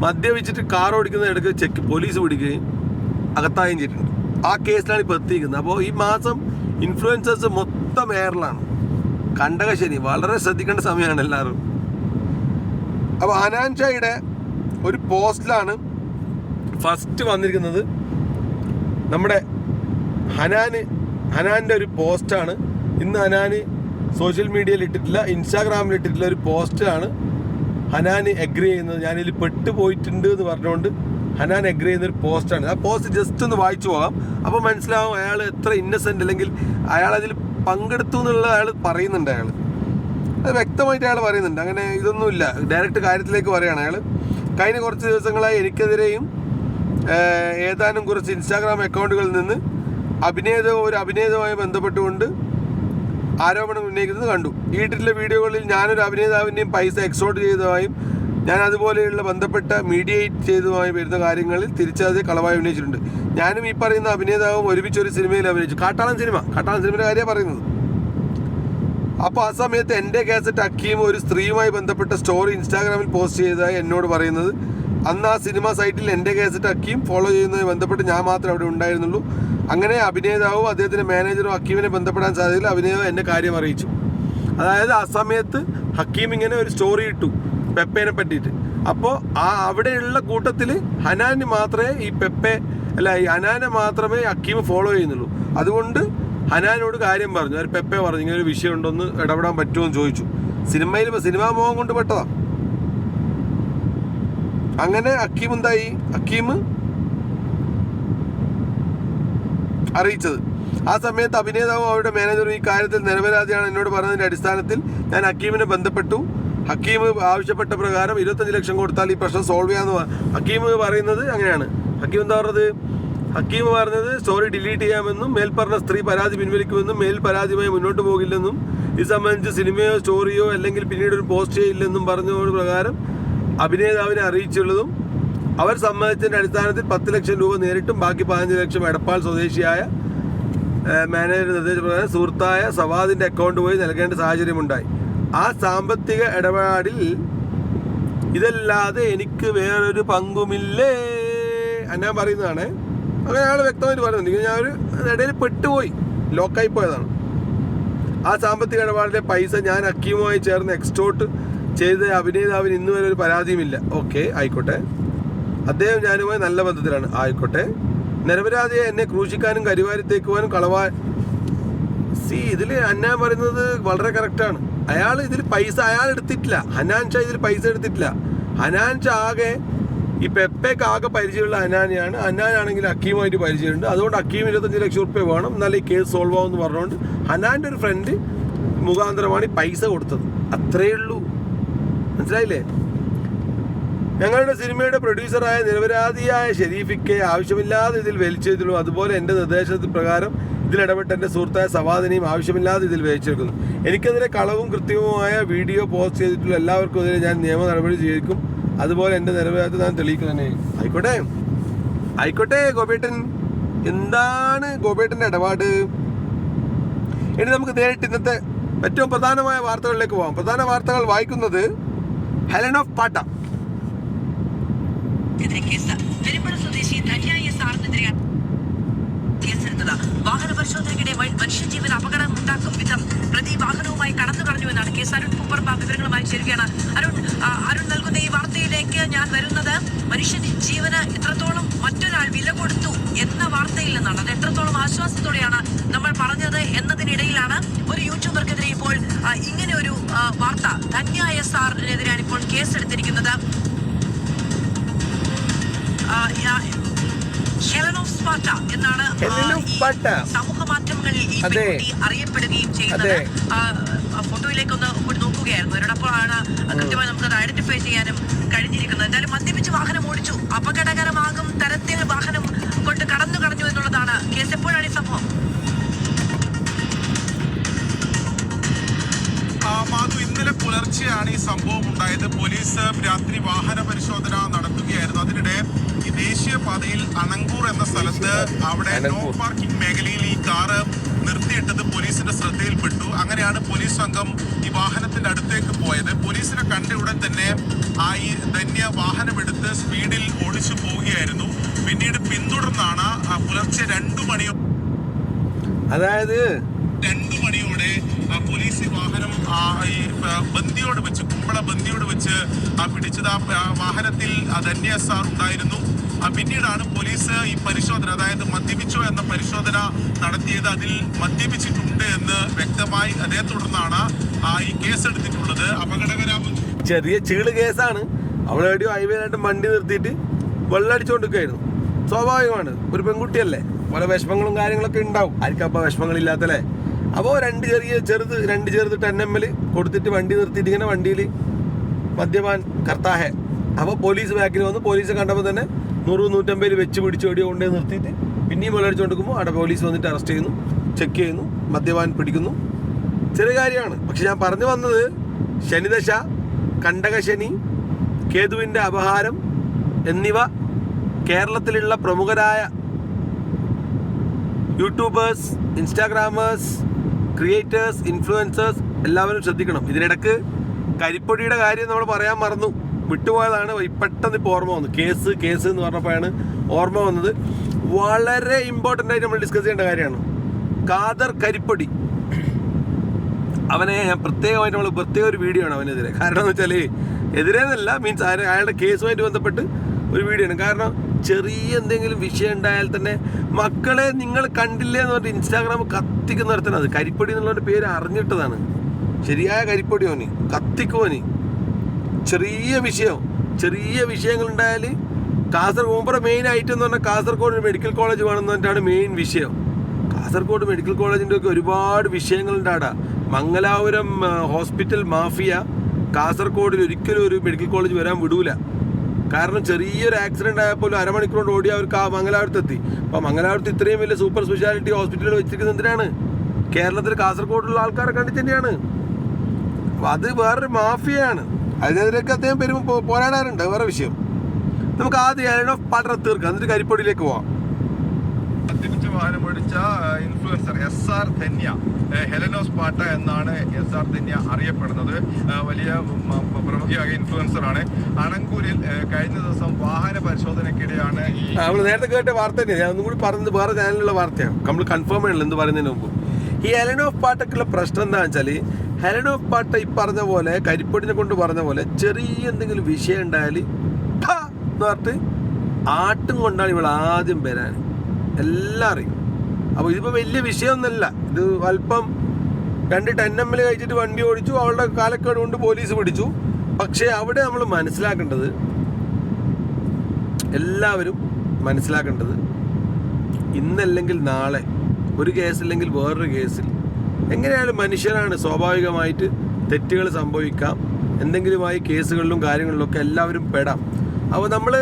മദ്യപിച്ചിട്ട് കാർ ഓടിക്കുന്ന ഇടയ്ക്ക് പോലീസ് പിടിക്കുകയും അകത്തായും ചെയ്തിട്ടുണ്ട്. ആ കേസിലാണ് ഇപ്പോൾ എത്തിയിരിക്കുന്നത്. അപ്പോൾ ഈ മാസം ഇൻഫ്ലുവൻസേഴ്സ് മൊത്തം എയറിലാണ്. കണ്ടകശനി, വളരെ ശ്രദ്ധിക്കേണ്ട സമയമാണ് എല്ലാവരും. അപ്പോൾ അനാൻഷയുടെ ഒരു പോസ്റ്റിലാണ് ഫസ്റ്റ് വന്നിരിക്കുന്നത്. നമ്മുടെ ഹനാൻ്റെ ഒരു പോസ്റ്റാണ്. ഇന്ന് ഹനാന് സോഷ്യൽ മീഡിയയിൽ ഇട്ടിട്ടില്ല, ഇൻസ്റ്റാഗ്രാമിൽ ഇട്ടിട്ടില്ല ഒരു പോസ്റ്റാണ് ഹനാന് എഗ്രി ചെയ്യുന്നത്. ഞാനിതിൽ പെട്ടുപോയിട്ടുണ്ട് എന്ന് പറഞ്ഞുകൊണ്ട് ഹനാൻ എഗ്രി ചെയ്യുന്ന ഒരു പോസ്റ്റാണ്. ആ പോസ്റ്റ് ജസ്റ്റ് ഒന്ന് വായിച്ചു പോകാം. അപ്പോൾ മനസ്സിലാവും അയാൾ എത്ര ഇന്നസെൻ്റ്, അല്ലെങ്കിൽ അയാൾ അതിൽ പങ്കെടുത്തു എന്നുള്ളത് അയാൾ പറയുന്നുണ്ട്. അത് വ്യക്തമായിട്ട് അയാൾ പറയുന്നുണ്ട്. അങ്ങനെ ഇതൊന്നുമില്ല, ഡയറക്റ്റ് കാര്യത്തിലേക്ക് പറയുകയാണ് അയാൾ. കഴിഞ്ഞ കുറച്ച് ദിവസങ്ങളായി എനിക്കെതിരെയും ഏതാനും കുറച്ച് ഇൻസ്റ്റാഗ്രാം അക്കൗണ്ടുകളിൽ നിന്ന് ഒരു അഭിനേതാവുമായി ബന്ധപ്പെട്ടുകൊണ്ട് ആരോപണം ഉന്നയിക്കുന്നത് കണ്ടു. ഈട്ടിലെ വീഡിയോകളിൽ ഞാനൊരു അഭിനേതാവിൻ്റെയും പൈസ എക്സോർട്ട് ചെയ്തതായും ഞാൻ അതുപോലെയുള്ള ബന്ധപ്പെട്ട മീഡിയേറ്റ് ചെയ്തതുമായി വരുന്ന കാര്യങ്ങളിൽ തിരിച്ചറിഞ്ഞ് കളവായി ഉന്നയിച്ചിട്ടുണ്ട്. ഞാനും ഈ പറയുന്ന അഭിനേതാവും ഒരുമിച്ചൊരു സിനിമയിൽ അഭിനയിച്ചു. കാട്ടാളൻ സിനിമയുടെ കാര്യമാണ് പറയുന്നത്. അപ്പോൾ ആ സമയത്ത് എൻ്റെ കാസറ്റ് ഹക്കീം ഒരു സ്ത്രീയുമായി ബന്ധപ്പെട്ട സ്റ്റോറി ഇൻസ്റ്റാഗ്രാമിൽ പോസ്റ്റ് ചെയ്തതായി എന്നോട് പറയുന്നത്. അന്ന് ആ സിനിമ സൈറ്റിൽ എൻ്റെ കാസറ്റ് ഹക്കീം ഫോളോ ചെയ്യുന്നതുമായി ബന്ധപ്പെട്ട് ഞാൻ മാത്രമേ അവിടെ ഉണ്ടായിരുന്നുള്ളൂ. അങ്ങനെ അഭിനേതാവും അദ്ദേഹത്തിൻ്റെ മാനേജറും ഹക്കീമിനെ ബന്ധപ്പെടാൻ സാധ്യതയില്ല. അഭിനേതാവ് എന്നെ കാര്യം അറിയിച്ചു. അതായത് ആ സമയത്ത് ഹക്കീം ഇങ്ങനെ ഒരു സ്റ്റോറി ഇട്ടു പെപ്പേനെ പറ്റിയിട്ട്. അപ്പോൾ അവിടെയുള്ള കൂട്ടത്തിൽ ഹനാന് മാത്രമേ ഈ ഹനാനെ മാത്രമേ ഹക്കീം ഫോളോ ചെയ്യുന്നുള്ളൂ. അതുകൊണ്ട് ഹനാനോട് കാര്യം പറഞ്ഞു. അവർ പെപ്പെ പറഞ്ഞു ഇങ്ങനെ ഒരു വിഷയം ഉണ്ടോന്ന് ഇടപെടാൻ പറ്റുമോ എന്ന് ചോദിച്ചു. സിനിമാ മോഹം കൊണ്ട് പെട്ടതാ. അങ്ങനെ ഹക്കീം അറിയിച്ചത്. ആ സമയത്ത് അഭിനേതാവും അവരുടെ മാനേജറും ഈ കാര്യത്തിൽ നിരപരാധിയാണ് എന്നോട് പറഞ്ഞതിൻ്റെ അടിസ്ഥാനത്തിൽ ഞാൻ ഹക്കീമിനെ ബന്ധപ്പെട്ടു. ഹക്കീം ആവശ്യപ്പെട്ട പ്രകാരം 25 ലക്ഷം കൊടുത്താൽ ഈ പ്രശ്നം സോൾവ് ചെയ്യാമെന്ന് ഹക്കീം പറയുന്നത്. അങ്ങനെയാണ് ഹക്കീം പറഞ്ഞത് സ്റ്റോറി ഡിലീറ്റ് ചെയ്യാമെന്നും മേൽപ്പറഞ്ഞ സ്ത്രീ പരാതി പിൻവലിക്കുമെന്നും പരാതിയുമായി മുന്നോട്ട് പോകില്ലെന്നും ഇത് സംബന്ധിച്ച് സിനിമയോ സ്റ്റോറിയോ അല്ലെങ്കിൽ പിന്നീട് ഒരു പോസ്റ്റ് ചെയ്യില്ലെന്നും പറഞ്ഞ പ്രകാരം അഭിനേതാവിനെ അറിയിച്ചുള്ളതും അവർ സമ്മതിച്ചതിൻ്റെ അടിസ്ഥാനത്തിൽ 10 ലക്ഷം രൂപ നേരിട്ടും ബാക്കി 15 ലക്ഷം എടപ്പാൾ സ്വദേശിയായ മാനേജർ നിർദ്ദേശപ്രകാരം സുഹൃത്തായ സവാദിൻ്റെ അക്കൗണ്ട് വഴി നൽകേണ്ട സാഹചര്യമുണ്ടായി. ആ സാമ്പത്തിക ഇടപാടിൽ ഇതല്ലാതെ എനിക്ക് വേറൊരു പങ്കുമില്ലേ ഞാൻ പറയുന്നതാണ്. അങ്ങനെ അയാൾ വ്യക്തമായിട്ട് പറയുന്നുണ്ട്. ഞാൻ ഒരു ഇടയിൽ പെട്ടുപോയി, ലോക്കായി പോയതാണ്. ആ സാമ്പത്തിക ഇടപാടിലെ പൈസ ഞാൻ ഹക്കീമുമായി ചേർന്ന് എക്സ്റ്റോർട്ട് ചെയ്ത അഭിനേതാവിന് ഇന്ന് വരെ ഒരു പരാതിയുമില്ല. ഓക്കെ, ആയിക്കോട്ടെ. അദ്ദേഹം ഞാനുമായി നല്ല ബന്ധത്തിലാണ്. ആയിക്കോട്ടെ. നിരപരാധിയെ എന്നെ ക്രൂശിക്കാനും കരിവാരിത്തേക്കുവാനും ഇതിൽ അന്നാൻ പറയുന്നത് വളരെ കറക്റ്റാണ്. ഇതിൽ പൈസ എടുത്തിട്ടില്ല. ഹനാൻ ഷാ ഇതിൽ പൈസ എടുത്തിട്ടില്ല. ഹനാൻ ഷാ ആകെ ഈ പെപ്പയ്ക്ക് ആകെ പരിചയമുള്ള ഹനാനെയാണ്. ഹനാനാണെങ്കിൽ ഹക്കീമുമായിട്ട് പരിചയമുണ്ട്. അതുകൊണ്ട് ഹക്കീം 25 ലക്ഷം റുപ്യ വേണം, എന്നാലും ഈ കേസ് സോൾവ് ആവുമെന്ന് പറഞ്ഞുകൊണ്ട് ഹനാൻ്റെ ഒരു ഫ്രണ്ട് മുഖാന്തരമാണ് ഈ പൈസ കൊടുത്തത്. അത്രയേ ഉള്ളൂ. മനസ്സിലായില്ലേ? ഞങ്ങളുടെ സിനിമയുടെ പ്രൊഡ്യൂസറായ നിരപരാധിയായ ഷെരീഫിക്കെ ആവശ്യമില്ലാതെ ഇതിൽ വലിച്ചെഴുതുള്ളൂ. അതുപോലെ എൻ്റെ നിർദ്ദേശത്തിന് പ്രകാരം ഇതിലിടപെട്ട് എൻ്റെ സുഹൃത്തായ സവാദിനെയും ആവശ്യമില്ലാതെ ഇതിൽ വലിച്ചെടുക്കുന്നു. എനിക്കെതിരെ കളവും കൃത്യവുമായ വീഡിയോ പോസ്റ്റ് ചെയ്തിട്ടുള്ള എല്ലാവർക്കും എതിരെ ഞാൻ നിയമ നടപടി സ്വീകരിക്കും. അതുപോലെ എൻ്റെ നിരപരാധിത്വം ഞാൻ തെളിയിക്കുക തന്നെ. ആയിക്കോട്ടെ ഗോപേട്ടൻ. എന്താണ് ഗോപേട്ടൻ്റെ ഇടപാട്? ഇനി നമുക്ക് നേരിട്ട് ഇന്നത്തെ ഏറ്റവും പ്രധാനമായ വാർത്തകളിലേക്ക് പോകാം. പ്രധാന വാർത്തകൾ വായിക്കുന്നത് ഹെലൻ ഓഫ് പാട്ട. ചെയ്യുന്നത്. വാഹന പരിശോധനയ്ക്കിടെ മനുഷ്യജീവൻ അപകടം ഉണ്ടാക്കും വിധം പ്രതി വാഹനവുമായി കടന്നു കളഞ്ഞുവെന്നാണ് കേസ്. അരുൺ പൂപ്പറമ്പ വിവരങ്ങളുമായി ചേരുകയാണ്. അരുൺ നൽകുന്ന ഈ വാർത്തയിലേക്ക് ഞാൻ വരുന്നത് മനുഷ്യ ജീവന് എത്രത്തോളം മറ്റൊരാൾ വില കൊടുത്തു എന്ന വാർത്തയിൽ നിന്നാണ്. അത് എത്രത്തോളം ആശ്വാസത്തോടെയാണ് നമ്മൾ പറഞ്ഞത് എന്നതിനിടയിലാണ് ഒരു യൂട്യൂബർക്കെതിരെ ഇപ്പോൾ ഇങ്ങനെ ഒരു വാർത്ത. ധന്യ SRനെതിരെയാണ് ഇപ്പോൾ കേസെടുത്തിരിക്കുന്നത്. ഹെലൻ ഓഫ് സ്പാർട്ട എന്നാണ് സമൂഹ മാധ്യമങ്ങളിൽ ഈ പെൺകുട്ടി അറിയപ്പെടുകയും ചെയ്യുന്നത്. ഫോട്ടോയിലേക്ക് ഒന്ന് നോക്കുകയായിരുന്നു. അവരോടൊപ്പമാണ് കൃത്യമായി നമുക്കത് ഐഡന്റിഫൈ ചെയ്യാനും കഴിഞ്ഞിരിക്കുന്നത്. എന്തായാലും മദ്യപിച്ച് വാഹനം ഓടിച്ചു, അപകടകരമാകും തരത്തിൽ വാഹനം കൊണ്ട് കടന്നു കളഞ്ഞു എന്നുള്ളതാണ് കേസ്. എപ്പോഴാണ് ഈ സംഭവം? മാധു, ഇന്നലെ പുലർച്ചെയാണ് ഈ സംഭവം ഉണ്ടായത്. പോലീസ് രാത്രി വാഹന പരിശോധന നടത്തുകയായിരുന്നു. അതിനിടെ ഈ ദേശീയപാതയിൽ അണങ്കൂർ എന്ന സ്ഥലത്ത് അവിടെ നോ പാർക്കിംഗ് മേഖലയിൽ ഈ കാറ് നിർത്തിയിട്ടത് പോലീസിന്റെ ശ്രദ്ധയിൽപ്പെട്ടു. അങ്ങനെയാണ് പോലീസ് സംഘം ഈ വാഹനത്തിന്റെ അടുത്തേക്ക് പോയത്. പോലീസിനെ കണ്ട ഉടൻ തന്നെ ഈ ധന്യ വാഹനമെടുത്ത് സ്പീഡിൽ ഓടിച്ചു പോവുകയായിരുന്നു. പിന്നീട് പിന്തുടർന്നാണ് പുലർച്ചെ 2 മണിയോടെ പോലീസ് ഈ വാഹനം ഈ ബന്ദിയോട് വെച്ച് കുമ്പള ബന്ദിയോട് വെച്ച് പിടിച്ചത്. വാഹനത്തിൽ ധന്യ SR ഉണ്ടായിരുന്നു. പിന്നീടാണ് പോലീസ് ഈ പരിശോധന, അതായത് മദ്യപിച്ചോ എന്ന പരിശോധന നടത്തിയത്. അതിൽ മദ്യപിച്ചിട്ടുണ്ട് എന്ന് വ്യക്തമായി. അതേ തുടർന്നാണ് ഈ കേസെടുത്തിട്ടുള്ളത്. അപകടകരമായ ചെറിയ ചീള് കേസാണ്. അവളെവിടെയോ ഹൈവേനായിട്ട് വണ്ടി നിർത്തിയിട്ട് വെള്ളടിച്ചുകൊണ്ടിരിക്കുകയായിരുന്നു. സ്വാഭാവികമാണ്, ഒരു പെൺകുട്ടിയല്ലേ, പല വിഷമങ്ങളും കാര്യങ്ങളൊക്കെ ഉണ്ടാവും. ആർക്കും അപ്പോൾ വിഷമങ്ങളില്ലാത്തല്ലേ. അപ്പോൾ രണ്ട് ചെറുത് 10 ml കൊടുത്തിട്ട് വണ്ടി നിർത്തിയിട്ട് ഇങ്ങനെ വണ്ടിയിൽ മദ്യപാൻ കർത്താഹെ. അപ്പോൾ പോലീസ് ബാക്കിൽ വന്ന് പോലീസ് കണ്ടപ്പോൾ തന്നെ 100-150 വെച്ച് പിടിച്ചോടി കൊണ്ടേ നിർത്തിയിട്ട് പിന്നെയും വെള്ളടിച്ചുകൊണ്ടിരിക്കുമ്പോൾ അവിടെ പോലീസ് വന്നിട്ട് അറസ്റ്റ് ചെയ്യുന്നു, ചെക്ക് ചെയ്യുന്നു, മദ്യപാൻ പിടിക്കുന്നു. ചെറിയ കാര്യമാണ്. പക്ഷെ ഞാൻ പറഞ്ഞു വന്നത് ശനിദശ, കണ്ടകശനി, കേതുവിൻ്റെ അപഹാരം എന്നിവ കേരളത്തിലുള്ള പ്രമുഖരായ യൂട്യൂബേഴ്സ്, ഇൻസ്റ്റാഗ്രാമേഴ്സ്, ക്രിയേറ്റേഴ്സ്, ഇൻഫ്ലുവൻസേഴ്സ് എല്ലാവരും ശ്രദ്ധിക്കണം. ഇതിനിടക്ക് കരിപ്പൊടിയുടെ കാര്യം നമ്മൾ പറയാൻ മറന്നു, വിട്ടുപോയതാണ്. പെട്ടെന്ന് ഇപ്പോൾ ഓർമ്മ വന്നു. കേസ് എന്ന് പറഞ്ഞപ്പോഴാണ് ഓർമ്മ വന്നത്. വളരെ ഇമ്പോർട്ടൻ്റ് ആയിട്ട് നമ്മൾ ഡിസ്കസ് ചെയ്യേണ്ട കാര്യമാണ്. ഖാദർ കരിപ്പൊടി, അവനെ ഞാൻ പ്രത്യേക ഒരു വീഡിയോ ആണ് അവനെതിരെ. കാരണം എന്ന് വെച്ചാൽ എതിരെന്നല്ല, മീൻസ് അയാളുടെ കേസുമായിട്ട് ബന്ധപ്പെട്ട് ഒരു വീഡിയോ ആണ്. കാരണം ചെറിയ എന്തെങ്കിലും വിഷയം ഉണ്ടായാൽ തന്നെ മക്കളെ നിങ്ങൾ കണ്ടില്ലേ എന്ന് പറഞ്ഞിട്ട് ഇൻസ്റ്റാഗ്രാം കത്തിക്കുന്നിടത്തത്. കരിപ്പൊടി എന്നുള്ളൊരു പേര് അറിഞ്ഞിട്ടതാണ്. ശരിയായ കരിപ്പൊടി ഓന് കത്തിക്കുവന്. ചെറിയ വിഷയങ്ങളുണ്ടായാൽ കാസർഗോഡ് മെയിനായിട്ട് എന്ന് പറഞ്ഞാൽ കാസർഗോഡ് മെഡിക്കൽ കോളേജ് വേണമെന്ന് പറഞ്ഞിട്ടാണ് മെയിൻ വിഷയം. കാസർഗോഡ് മെഡിക്കൽ കോളേജിൻ്റെ ഒക്കെ ഒരുപാട് വിഷയങ്ങളുണ്ട് അവിടെ. മംഗലാപുരം ഹോസ്പിറ്റൽ മാഫിയ കാസർഗോഡിൽ ഒരിക്കലും ഒരു മെഡിക്കൽ കോളേജ് വരാൻ വിടൂല. കാരണം ചെറിയൊരു ആക്സിഡൻ്റ് ആയപ്പോൾ 1/2 മണിക്കൂർ കൊണ്ട് ഓടി അവർക്ക് മംഗലാപുരത്തെത്തി. അപ്പോൾ മംഗലാപുരത്ത് ഇത്രയും വലിയ സൂപ്പർ സ്പെഷ്യാലിറ്റി ഹോസ്പിറ്റലുകൾ വെച്ചിരിക്കുന്നത് എന്തിനാണ്? കേരളത്തിൽ കാസർഗോഡുള്ള ആൾക്കാരെ കണ്ടിട്ട് തന്നെയാണ്. അപ്പോൾ അത് വേറൊരു മാഫിയയാണ്. അതിനെതിരെയൊക്കെ അദ്ദേഹം പോരാടാറുണ്ട്, വേറെ വിഷയം. നമുക്ക് ആദ്യം ഹെലൻ ഓഫ് സ്പാർട്ട തീർക്കാം, എന്നിട്ട് കരിപ്പൊടിയിലേക്ക് പോവാം. മദ്യപിച്ച് വാഹനം ഓടിച്ച influencer SR Dhanya, Helen of Sparta എന്നാണ് SR ധന്യ അറിയപ്പെടുന്നത്. വലിയ പ്രമുഖയായ ഇൻഫ്ലുവൻസറാണ്. അണങ്കൂരിൽ കഴിഞ്ഞ ദിവസം വാഹന പരിശോധനയ്ക്കിടെയാണ് നമ്മൾ നേരത്തെ കേട്ട വാർത്ത തന്നെ. ഞാൻ ഒന്നും കൂടി പറഞ്ഞത് വേറെ ചാനലിലുള്ള വാർത്തയാണ്, നമ്മൾ കൺഫേം ചെയ്യണല്ലോ എന്ത് പറയുന്നതിന് മുമ്പ്. ഈ ഹെലൻ ഓഫ് സ്പാർട്ടക്കുള്ള പ്രശ്നം എന്താണെന്ന് വെച്ചാൽ, ഹെലൻ ഓഫ് സ്പാർട്ട ഈ പറഞ്ഞ പോലെ കരിപ്പൊടിനെ കൊണ്ട് പറഞ്ഞ പോലെ ചെറിയ എന്തെങ്കിലും വിഷയം ഉണ്ടായാൽ എന്ന് പറഞ്ഞിട്ട് ആട്ടും കൊണ്ടാണ് ഇവൾ ആദ്യം വരാൻ. എല്ലാം അറിയും. അപ്പോൾ ഇതിപ്പോൾ വലിയ വിഷയമൊന്നുമല്ല. ഇത് അല്പം 2 10 ml കഴിച്ചിട്ട് വണ്ടി ഓടിച്ചു, അവളുടെ കാലക്കേട് കൊണ്ട് പോലീസ് പിടിച്ചു. പക്ഷേ അവിടെ നമ്മൾ എല്ലാവരും മനസ്സിലാക്കേണ്ടത് ഇന്നല്ലെങ്കിൽ നാളെ ഒരു കേസില്ലെങ്കിൽ വേറൊരു കേസിൽ എങ്ങനെയായാലും മനുഷ്യരാണ്, സ്വാഭാവികമായിട്ട് തെറ്റുകൾ സംഭവിക്കാം. എന്തെങ്കിലുമായി കേസുകളിലും കാര്യങ്ങളിലൊക്കെ എല്ലാവരും പെടാം. അപ്പോൾ നമ്മൾ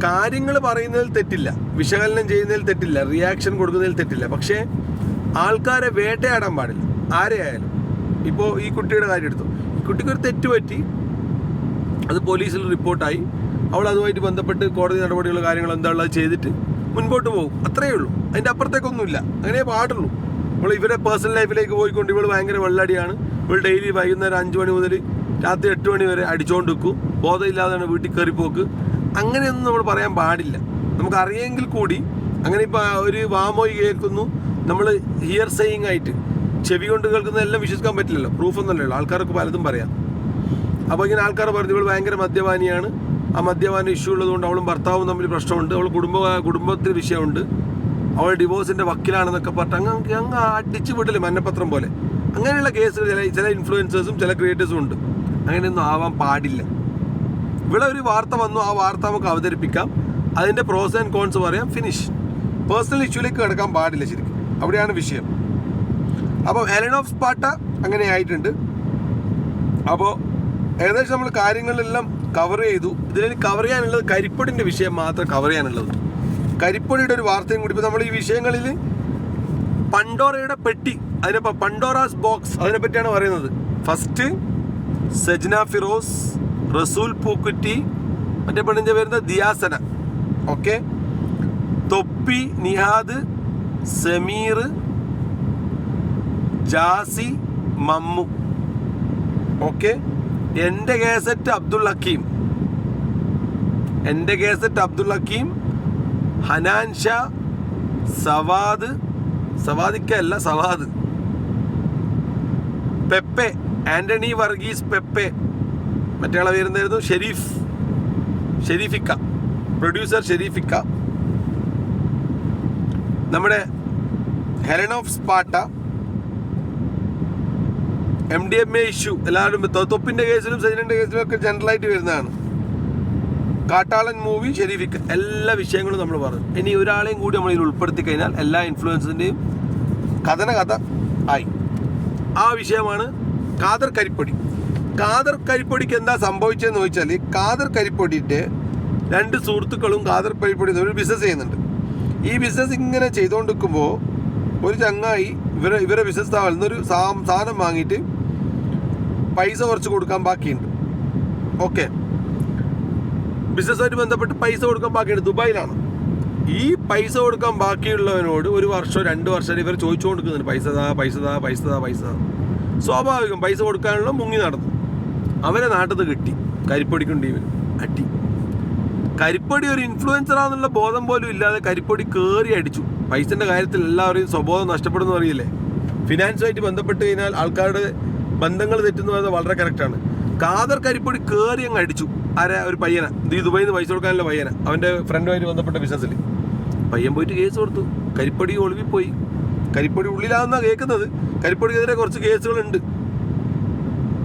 കാര്യങ്ങൾ പറയുന്നതിൽ തെറ്റില്ല, വിശകലനം ചെയ്യുന്നതിൽ തെറ്റില്ല, റിയാക്ഷൻ കൊടുക്കുന്നതിൽ തെറ്റില്ല. പക്ഷേ ആൾക്കാരെ വേട്ടയാടാൻ പാടില്ല, ആരെയായാലും. ഇപ്പോൾ ഈ കുട്ടിയുടെ കാര്യം എടുത്തു. ഈ കുട്ടിക്കൊരു തെറ്റ് പറ്റി, അത് പോലീസിൽ റിപ്പോർട്ടായി. അവൾ അതുമായിട്ട് ബന്ധപ്പെട്ട് കോടതി നടപടികൾ കാര്യങ്ങൾ എന്താണുള്ളത് ചെയ്തിട്ട് മുൻപോട്ട് പോകും. അത്രയേ ഉള്ളൂ, അതിൻ്റെ അപ്പുറത്തേക്കൊന്നുമില്ല. അങ്ങനെ പാടുള്ളൂ. നമ്മൾ ഇവരെ പേഴ്സണൽ ലൈഫിലേക്ക് പോയിക്കൊണ്ട് ഇവൾ ഭയങ്കര വെള്ളടിയാണ്. ഇവൾ ഡെയിലി വൈകുന്നേരം 5 മണി മുതൽ രാത്രി 8 മണി വരെ അടിച്ചുകൊണ്ട് വെക്കും, ബോധമില്ലാതെയാണ് വീട്ടിൽ കയറിപ്പോക്ക്. അങ്ങനെയൊന്നും നമ്മൾ പറയാൻ പാടില്ല. നമുക്കറിയെങ്കിൽ കൂടി അങ്ങനെ ഇപ്പോൾ ഒരു വാമോയി കേൾക്കുന്നു, നമ്മൾ ഹിയർ സെയിങ് ആയിട്ട് ചെവി കൊണ്ട് കേൾക്കുന്ന എല്ലാം വിശ്വസിക്കാൻ പറ്റില്ലല്ലോ, പ്രൂഫൊന്നുമല്ലല്ലോ, ആൾക്കാർക്ക് പലതും പറയാം. അപ്പോൾ ഇങ്ങനെ ആൾക്കാർ പറഞ്ഞു ഇവൾ ഭയങ്കര മദ്യപാനിയാണ്, ആ മദ്യപാന ഇഷ്യൂ ഉള്ളതുകൊണ്ട് അവളും ഭർത്താവും തമ്മിൽ പ്രശ്നമുണ്ട്, അവൾ കുടുംബത്തിൽ വിഷയമുണ്ട്, അവൾ ഡിവോഴ്സിൻ്റെ വക്കീലാണെന്നൊക്കെ പറഞ്ഞിട്ട് അങ്ങ് അടിച്ചു വിടല് മന്നപത്രം പോലെ. അങ്ങനെയുള്ള കേസുകൾ ചില ഇൻഫ്ലുവൻസേഴ്സും ചില ക്രിയേറ്റേഴ്സും ഉണ്ട്. അങ്ങനെയൊന്നും ആവാൻ പാടില്ല. ഇവിടെ ഒരു വാർത്ത വന്നു, ആ വാർത്ത നമുക്ക് അവതരിപ്പിക്കാം, അതിൻ്റെ പ്രോസ് ആൻഡ് കോൺസ് പറയാം, ഫിനിഷ്. പേഴ്സണൽ ഇഷ്യൂലേക്ക് കിടക്കാൻ പാടില്ല ശരിക്കും, അവിടെയാണ് വിഷയം. അപ്പോൾ ഹെലൻ ഓഫ് സ്പാർട്ട അങ്ങനെ ആയിട്ടുണ്ട്. അപ്പോൾ ഏകദേശം നമ്മൾ കാര്യങ്ങളെല്ലാം കവർ ചെയ്തു. ഇതിൽ കവർ ചെയ്യാനുള്ളത് കരിപ്പൊടിൻ്റെ വിഷയം മാത്രം കവർ ചെയ്യാനുള്ളത്. കരിപ്പൊടിയുടെ ഒരു വാർത്തയും കൂടി ഇപ്പോൾ നമ്മൾ ഈ വിഷയങ്ങളിൽ പണ്ടോറയുടെ പെട്ടി, അതിനിപ്പോൾ പണ്ടോറാസ് ബോക്സ്, അതിനെപ്പറ്റിയാണ് പറയുന്നത്. ഫസ്റ്റ് സജ്ന ഫിറോസ്, റസൂൽ പൂക്കുറ്റി, മറ്റേ പെണ്ണിൻ്റെ പേരുന്ന ദിയാസന, ഓക്കെ, തൊപ്പി നിഹാദ്, സമീർ, ജാസി, മമ്മു, ഓക്കെ, എൻ്റെ കേസറ്റ് അബ്ദുൾ ഹക്കീം, എൻ്റെ കേസറ്റ് അബ്ദുൾ ഹക്കീം, ഹനാൻ ഷാ, സവാദ്, സവാദിക്കല്ല സവാദ്, പെപ്പെ, ആൻ്റണി വർഗീസ് പെപ്പെ, മറ്റേ ആളെ പേരുന്നായിരുന്നു ഷെരീഫിക്ക, പ്രൊഡ്യൂസർ ഷെരീഫിക്ക, നമ്മുടെ Helen of Sparta, MDMA issue എല്ലാവരും തൊപ്പിൻ്റെ കേസിലും സജിനിൻ്റെ കേസിലും ഒക്കെ ജനറലായിട്ട് വരുന്നതാണ്. കാട്ടാളൻ മൂവി, ഷെരീഫിക്ക, എല്ലാ വിഷയങ്ങളും നമ്മൾ പറഞ്ഞു. ഇനി ഒരാളെയും കൂടി നമ്മൾ ഇതിൽ ഉൾപ്പെടുത്തി കഴിഞ്ഞാൽ എല്ലാ ഇൻഫ്ലുവൻസിൻ്റെയും കഥ ആയി. ആ വിഷയമാണ് ഖാദർ കരിപ്പൊടി. ഖാദർ കരിപ്പൊടിക്ക് എന്താ സംഭവിച്ചതെന്ന് ചോദിച്ചാൽ, ഖാദർ കരിപ്പൊടിയുടെ 2 സുഹൃത്തുക്കളും ഖാദർ കരിപ്പൊടി ഒരു ബിസിനസ് ചെയ്യുന്നുണ്ട്. ഈ ബിസിനസ് ഇങ്ങനെ ചെയ്തുകൊണ്ടിരിക്കുമ്പോൾ ഒരു ചങ്ങായി ഇവരെ ബിസിനസ് താഴ്ന്നൊരു സാധനം വാങ്ങിയിട്ട് പൈസ കുറച്ച് കൊടുക്കാൻ ബാക്കിയുണ്ട്. ഓക്കെ, ബിസിനസ്സുമായിട്ട് ബന്ധപ്പെട്ട് പൈസ കൊടുക്കാൻ ബാക്കിയുണ്ട്, ദുബായിലാണ്. ഈ പൈസ കൊടുക്കാൻ ബാക്കിയുള്ളവനോട് 1 വർഷമോ 2 വർഷം ഇവർ ചോദിച്ചുകൊണ്ടിരിക്കുന്നുണ്ട്, പൈസ താ. സ്വാഭാവികം പൈസ കൊടുക്കാനുള്ള മുങ്ങി നടന്നു. അവരെ നാട്ടിൽ നിന്ന് കിട്ടി, കരിപ്പൊടിക്കും ടീമിന് അടി. കരിപ്പൊടി ഒരു ഇൻഫ്ലുവൻസറാന്നുള്ള ബോധം പോലും ഇല്ലാതെ കരിപ്പൊടി കയറി അടിച്ചു. പൈസൻ്റെ കാര്യത്തിൽ എല്ലാവരെയും സ്വബോധം നഷ്ടപ്പെടുന്ന അറിയില്ലേ. ഫിനാൻസുമായിട്ട് ബന്ധപ്പെട്ട് കഴിഞ്ഞാൽ ആൾക്കാരുടെ ബന്ധങ്ങൾ തെറ്റുന്ന പറയുന്നത് വളരെ കറക്റ്റാണ്. ഖാദർ കരിപ്പൊടി കയറി അങ്ങ് അടിച്ചു. ഒരു പയ്യന, ഈ ദുബായിൽ നിന്ന് പൈസ കൊടുക്കാനുള്ള പയ്യന, അവൻ്റെ ഫ്രണ്ടുമായിട്ട് ബന്ധപ്പെട്ട ബിസിനസ്സിൽ പയ്യൻ പോയിട്ട് കേസ് കൊടുത്തു. കരിപ്പൊടി ഒളിവിപ്പോയി. കരിപ്പൊടി ഉള്ളിലാണെന്നാണ് കേൾക്കുന്നത്. കരിപ്പൊടിക്കെതിരെ കുറച്ച് കേസുകളുണ്ട്.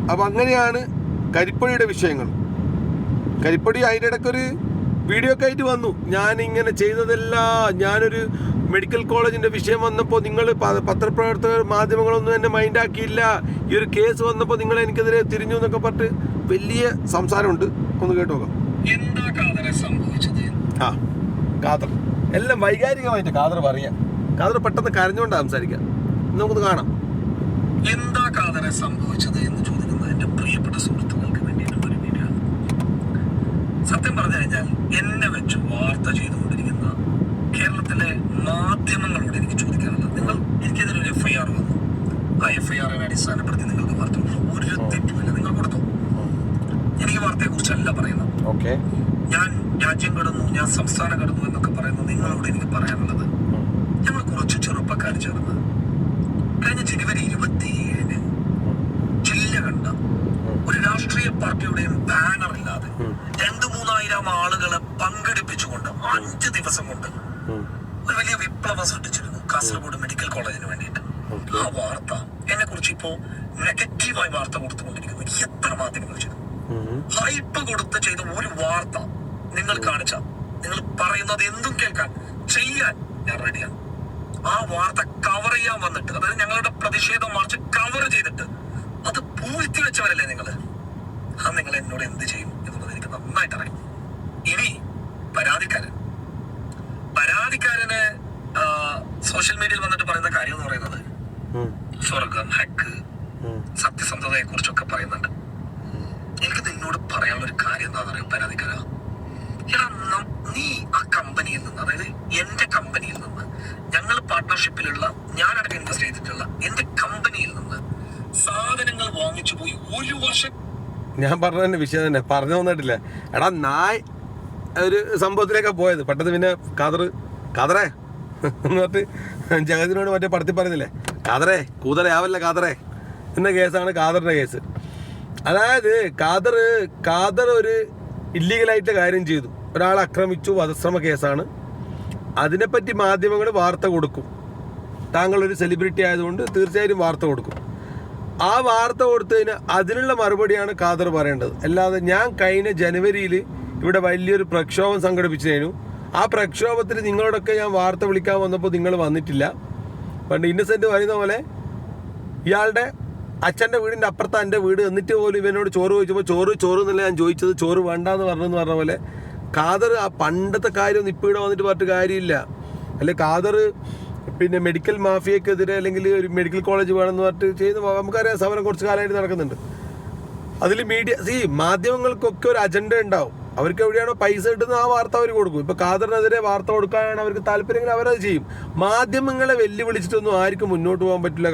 അപ്പം അങ്ങനെയാണ് കരിപ്പൊടിയുടെ വിഷയങ്ങൾ. കരിപ്പൊടി അതിൻ്റെ ഇടയ്ക്കൊരു വീഡിയോ ഒക്കെ ആയിട്ട് വന്നു, ഞാനിങ്ങനെ ചെയ്തതല്ല, ഞാനൊരു മെഡിക്കൽ കോളേജിൻ്റെ വിഷയം വന്നപ്പോൾ നിങ്ങൾ പത്രപ്രവർത്തകർ മാധ്യമങ്ങളൊന്നും എന്നെ മൈൻഡാക്കിയില്ല, ഈ ഒരു കേസ് വന്നപ്പോൾ നിങ്ങൾ എനിക്കെതിരെ തിരിഞ്ഞു എന്നൊക്കെ പറഞ്ഞിട്ട് വലിയ സംസാരമുണ്ട്. ഒന്ന് കേട്ട് നോക്കാം. എന്താ ഖാദറെ സംഭവിച്ചത്? ഖാദർ എല്ലാം വൈകാരികമായിട്ട് ഖാദർ പറയാം. ഖാദർ പെട്ടെന്ന് കരഞ്ഞുകൊണ്ടാണ് സംസാരിക്കാം. നമുക്കൊന്ന് കാണാം. എന്താ ഖാദറെ സംഭവിച്ചത് എന്ന് ചോദിക്കുന്നത് എൻ്റെ പ്രിയപ്പെട്ട സുഹൃത്തുക്കൾക്ക് വേണ്ടിയിട്ടുള്ള ഒരു വീഡിയോ. സത്യം പറഞ്ഞു കഴിഞ്ഞാൽ എന്നെ വെച്ച് വാർത്ത ചെയ്തുകൊണ്ടിരിക്കുന്ന കേരളത്തിലെ മാധ്യമങ്ങളോട് എനിക്ക് ചോദിക്കാനുള്ളത്, നിങ്ങൾ എനിക്കെതിരെ FIR വന്നു, ആ FIRനെ അടിസ്ഥാനപ്പെടുത്തി നിങ്ങൾക്ക് വാർത്ത ഒരു തെറ്റുമില്ല, നിങ്ങൾ കൊടുത്തു. എനിക്ക് വാർത്തയെ കുറിച്ചല്ല പറയുന്നത്. ഞാൻ രാജ്യം കടന്നു, ഞാൻ സംസ്ഥാനം കടന്നു എന്നൊക്കെ പറയുന്നത് നിങ്ങളോട് എനിക്ക് പറയാനുള്ളത്, ഞങ്ങൾ കുറച്ച് ചെറുപ്പക്കാർ ചേർന്ന് കഴിഞ്ഞ ജനുവരി 27 ജില്ല കണ്ട ഒരു രാഷ്ട്രീയ പാർട്ടിയുടെയും ബാനർ ഇല്ലാതെ 2,000-3,000 ആളുകളെ പങ്കെടുപ്പിച്ചുകൊണ്ട് 5 ദിവസം കൊണ്ട് ഒരു വലിയ വിപ്ലവം സൃഷ്ടിച്ചിരുന്നു കാസർഗോഡ് മെഡിക്കൽ കോളേജിന് വേണ്ടിയിട്ട്. ആ വാർത്ത എന്നെ കുറിച്ച് ഇപ്പോ നെഗറ്റീവായി വാർത്ത കൊടുത്തുകൊണ്ടിരിക്കുന്നു. എത്ര മാധ്യമങ്ങൾ ചെയ്തു ഹൈപ്പ് കൊടുത്ത് ചെയ്ത ഒരു വാർത്ത നിങ്ങൾ കാണിച്ച, നിങ്ങൾ പറയുന്നത് എന്തും കേൾക്കാൻ ചെയ്യാൻ ഞാൻ റെഡിയാണ്. ആ വാർത്ത കവർ ചെയ്യാൻ വന്നിട്ട്, അതായത് ഞങ്ങളുടെ പ്രതിഷേധ മാർച്ച് കവർ ചെയ്തിട്ട് അത് പൂഴ്ത്തി വെച്ചവരല്ലേ നിങ്ങള്. അത് നിങ്ങൾ എന്നോട് എന്ത് ചെയ്യും എന്നുള്ളത് എനിക്ക് നന്നായിട്ട് അറിയാം. ഇനി പരാതിക്കാരന് സോഷ്യൽ മീഡിയയിൽ വന്നിട്ട് പറയുന്ന കാര്യം എന്ന് പറയുന്നത് സ്വർഗം, ഹക്ക്, സത്യസന്ധതയെ കുറിച്ചൊക്കെ പറയുന്നുണ്ട്. എനിക്ക് നിന്നോട് പറയാനുള്ള ഒരു കാര്യം എന്താണെന്ന് അറിയാം പരാതിക്കാര, നീ ആ കമ്പനിയിൽ നിന്ന്, അതായത് എന്റെ കമ്പനിയിൽ നിന്ന്, ഞങ്ങൾ പാർട്ട്ണർഷിപ്പിലുള്ള, ഞാനടക്കം ഇൻവെസ്റ്റ് ചെയ്തിട്ടുള്ള എന്റെ കമ്പനിയിൽ നിന്ന് സാധനങ്ങൾ വാങ്ങിച്ചു പോയി 1 വർഷം. ഞാൻ പറഞ്ഞ തന്നെ വിഷയം തന്നെ പറഞ്ഞു തന്നിട്ടില്ല. എടാ നായ് ഒരു സംഭവത്തിലേക്കാണ് പോയത്. പെട്ടെന്ന് പിന്നെ ഖാദറെ എന്നിട്ട് ജഗതിനോട് മറ്റേ പടത്തി പറയുന്നില്ലേ, കാതറേ കൂതറയാവല്ല കാതറേ എന്ന കേസാണ് ഖാദറിൻ്റെ കേസ്. അതായത് ഖാദർ ഒരു ഇല്ലീഗലായിട്ട് കാര്യം ചെയ്തു, ഒരാളെ ആക്രമിച്ചു, വധശ്രമ കേസാണ്. അതിനെപ്പറ്റി മാധ്യമങ്ങൾ വാർത്ത കൊടുക്കും. താങ്കളൊരു സെലിബ്രിറ്റി ആയതുകൊണ്ട് തീർച്ചയായും വാർത്ത കൊടുക്കും. ആ വാർത്ത കൊടുത്തതിന് അതിനുള്ള മറുപടിയാണ് ഖാദർ പറയേണ്ടത്. അല്ലാതെ ഞാൻ കഴിഞ്ഞ ജനുവരിയിൽ ഇവിടെ വലിയൊരു പ്രക്ഷോഭം സംഘടിപ്പിച്ചതിനു, ആ പ്രക്ഷോഭത്തിൽ നിങ്ങളോടൊക്കെ ഞാൻ വാർത്ത വിളിക്കാൻ വന്നപ്പോൾ നിങ്ങൾ വന്നിട്ടില്ല. പണ്ട് ഇന്നസെൻ്റ് പറയുന്ന പോലെ ഇയാളുടെ അച്ഛൻ്റെ വീടിൻ്റെ അപ്പുറത്ത് എൻ്റെ വീട്, എന്നിട്ട് പോലും ഇവനോട് ചോറ് ചോദിച്ചപ്പോൾ ചോറ് എന്നല്ല ഞാൻ ചോദിച്ചത്, ചോറ് വേണ്ടാന്ന് പറഞ്ഞ പോലെ ഖാദർ ആ പണ്ടത്തെ കാര്യം ഇപ്പോൾ ഇവിടെ വന്നിട്ട് പറഞ്ഞിട്ട് കാര്യമില്ല. അല്ലെ ഖാദർ പിന്നെ മെഡിക്കൽ മാഫിയക്കെതിരെ അല്ലെങ്കിൽ ഒരു മെഡിക്കൽ കോളേജ് വേണമെന്ന് പറഞ്ഞിട്ട് ചെയ്യുന്ന നമുക്കറിയാം, സമരം കുറച്ച് കാലമായിട്ട് നടക്കുന്നുണ്ട്. അതിൽ മാധ്യമങ്ങൾക്കൊക്കെ ഒരു അജണ്ട ഉണ്ടാവും. അവർക്ക് എവിടെയാണോ പൈസ കിട്ടുന്നത് ആ വാർത്ത അവർ കൊടുക്കും. ഇപ്പോൾ ഖാദറിനെതിരെ വാർത്ത കൊടുക്കാനാണ് അവർക്ക് താല്പര്യമെങ്കിൽ അവരത് ചെയ്യും. മാധ്യമങ്ങളെ വെല്ലുവിളിച്ചിട്ടൊന്നും ആർക്കും മുന്നോട്ട് പോകാൻ പറ്റില്ല.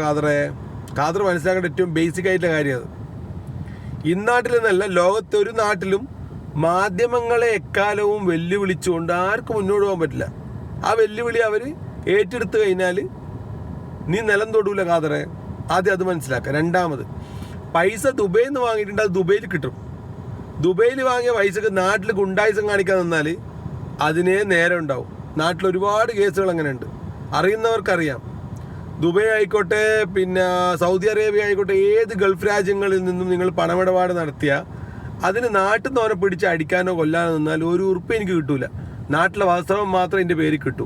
ഖാദർ മനസ്സിലാക്കേണ്ട ഏറ്റവും ബേസിക് ആയിട്ടുള്ള കാര്യം അത്. ഇന്നാട്ടിൽ നിന്നല്ല, ലോകത്തെ ഒരു നാട്ടിലും മാധ്യമങ്ങളെ എക്കാലവും വെല്ലുവിളിച്ചുകൊണ്ട് ആർക്കും മുന്നോട്ട് പോകാൻ പറ്റില്ല. ആ വെല്ലുവിളി അവർ ഏറ്റെടുത്ത് കഴിഞ്ഞാൽ നീ നിലം തൊടൂല ഖാദറെ. ആദ്യം അത് മനസ്സിലാക്കുക. രണ്ടാമത്, പൈസ ദുബൈയിൽ നിന്ന് വാങ്ങിയിട്ടുണ്ട്, അത് ദുബൈയിൽ കിട്ടും. ദുബൈയിൽ വാങ്ങിയ പൈസക്ക് നാട്ടിൽ ഗുണ്ടായിസം കാണിക്കാൻ നിന്നാൽ അതിനേ നേരം ഉണ്ടാവും. നാട്ടിൽ ഒരുപാട് കേസുകൾ അങ്ങനെ ഉണ്ട്, അറിയുന്നവർക്കറിയാം. ദുബൈ ആയിക്കോട്ടെ, പിന്നെ സൗദി അറേബ്യ ആയിക്കോട്ടെ, ഏത് ഗൾഫ് രാജ്യങ്ങളിൽ നിന്നും നിങ്ങൾ പണമിടപാട് നടത്തിയാൽ അതിന് നാട്ടിൽ നിന്ന് അവരെ പിടിച്ച് അടിക്കാനോ കൊല്ലാനോ നിന്നാൽ ഒരു ഉറുപ്പ് എനിക്ക് കിട്ടൂല. നാട്ടിലെ വസ്ത്രം മാത്രം എൻ്റെ പേര് കിട്ടൂ.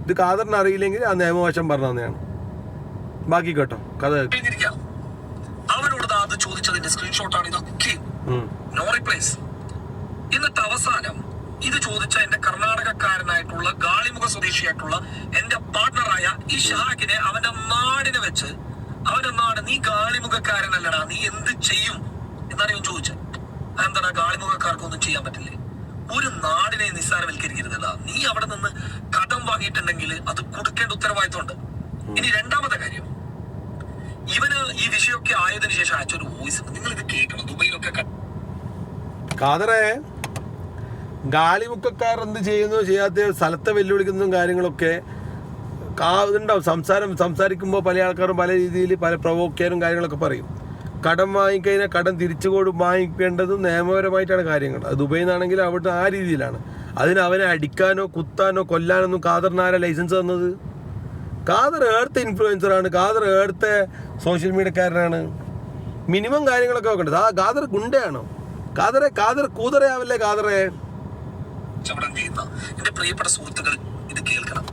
ഇത് ഖാദറിന് അറിയില്ലെങ്കിൽ ആ നിയമവശം പറഞ്ഞു തന്നെയാണ്. ബാക്കി കേട്ടോ കഥ. അവനോട് അത് ചോദിച്ചതിന്റെ സ്ക്രീൻഷോട്ടാണ് ഇതൊക്കെ. No replies. എന്നിട്ട് അവസാനം ഇത് ചോദിച്ച എന്റെ കർണാടകക്കാരനായിട്ടുള്ള ഗാളിമുഖ സ്വദേശിയായിട്ടുള്ള എന്റെ പാർട്ണറായ ഈ ഷഹാക്കിനെ അവന്റെ നാടിനെ വെച്ച്, അവന്റെ നാട്, നീ ഗാളിമുഖക്കാരനല്ലടാ, നീ എന്ത് ചെയ്യും എന്നാണ് ഞാൻ ചോദിച്ചത്. എന്താ ഗാളിമുഖക്കാർക്കൊന്നും ചെയ്യാൻ പറ്റില്ലേ? ഒരു നാടിനെ നിസ്സാരവൽക്കരിക്കരുതല്ല. നീ അവിടെ നിന്ന് കടം വാങ്ങിയിട്ടുണ്ടെങ്കിൽ അത് കൊടുക്കേണ്ട ഉത്തരവാദിത്വമുണ്ട്. ഇനി രണ്ടാമത്തെ കാര്യം, ഇവന് ഈ വിഷയമൊക്കെ ആയതിനു ശേഷം അയച്ചൊരു വോയിസ് നിങ്ങൾ ഇത് കേൾക്കണം. ദുബൈയിലൊക്കെ ഖാദറെ, ഗാളിമുക്കക്കാർ എന്ത് ചെയ്യുന്നു ചെയ്യാത്ത സ്ഥലത്തെ വെല്ലുവിളിക്കുന്നതും കാര്യങ്ങളൊക്കെ ഇതുണ്ടാവും. സംസാരിക്കുമ്പോൾ പല ആൾക്കാരും പല രീതിയിൽ പല പ്രവോക്കാനും കാര്യങ്ങളൊക്കെ പറയും. കടം വാങ്ങിക്കഴിഞ്ഞാൽ കടം തിരിച്ചു വാങ്ങിക്കേണ്ടതും നിയമപരമായിട്ടാണ് കാര്യങ്ങൾ. അത് ദുബൈയിൽ നിന്നാണെങ്കിൽ അവിടെ ആ രീതിയിലാണ്. അതിന് അവനെ അടിക്കാനോ കുത്താനോ കൊല്ലാനൊന്നും ഖാദറിന് ആരാ ലൈസൻസ് തന്നത്? ഖാദർ ഏർത്തെ ഇൻഫ്ലുവൻസറാണ്, ഖാദർ ഏർത്തെ സോഷ്യൽ മീഡിയക്കാരനാണ്. മിനിമം കാര്യങ്ങളൊക്കെ നോക്കേണ്ടത്. ആ ഖാദർ ഗുണ്ടയാണോ? ഖാദർ കൂതറയാവല്ലേ ഖാദറെ? എന്റെ പ്രിയപ്പെട്ട സുഹൃത്തുക്കൾ ഇത് കേൾക്കണം.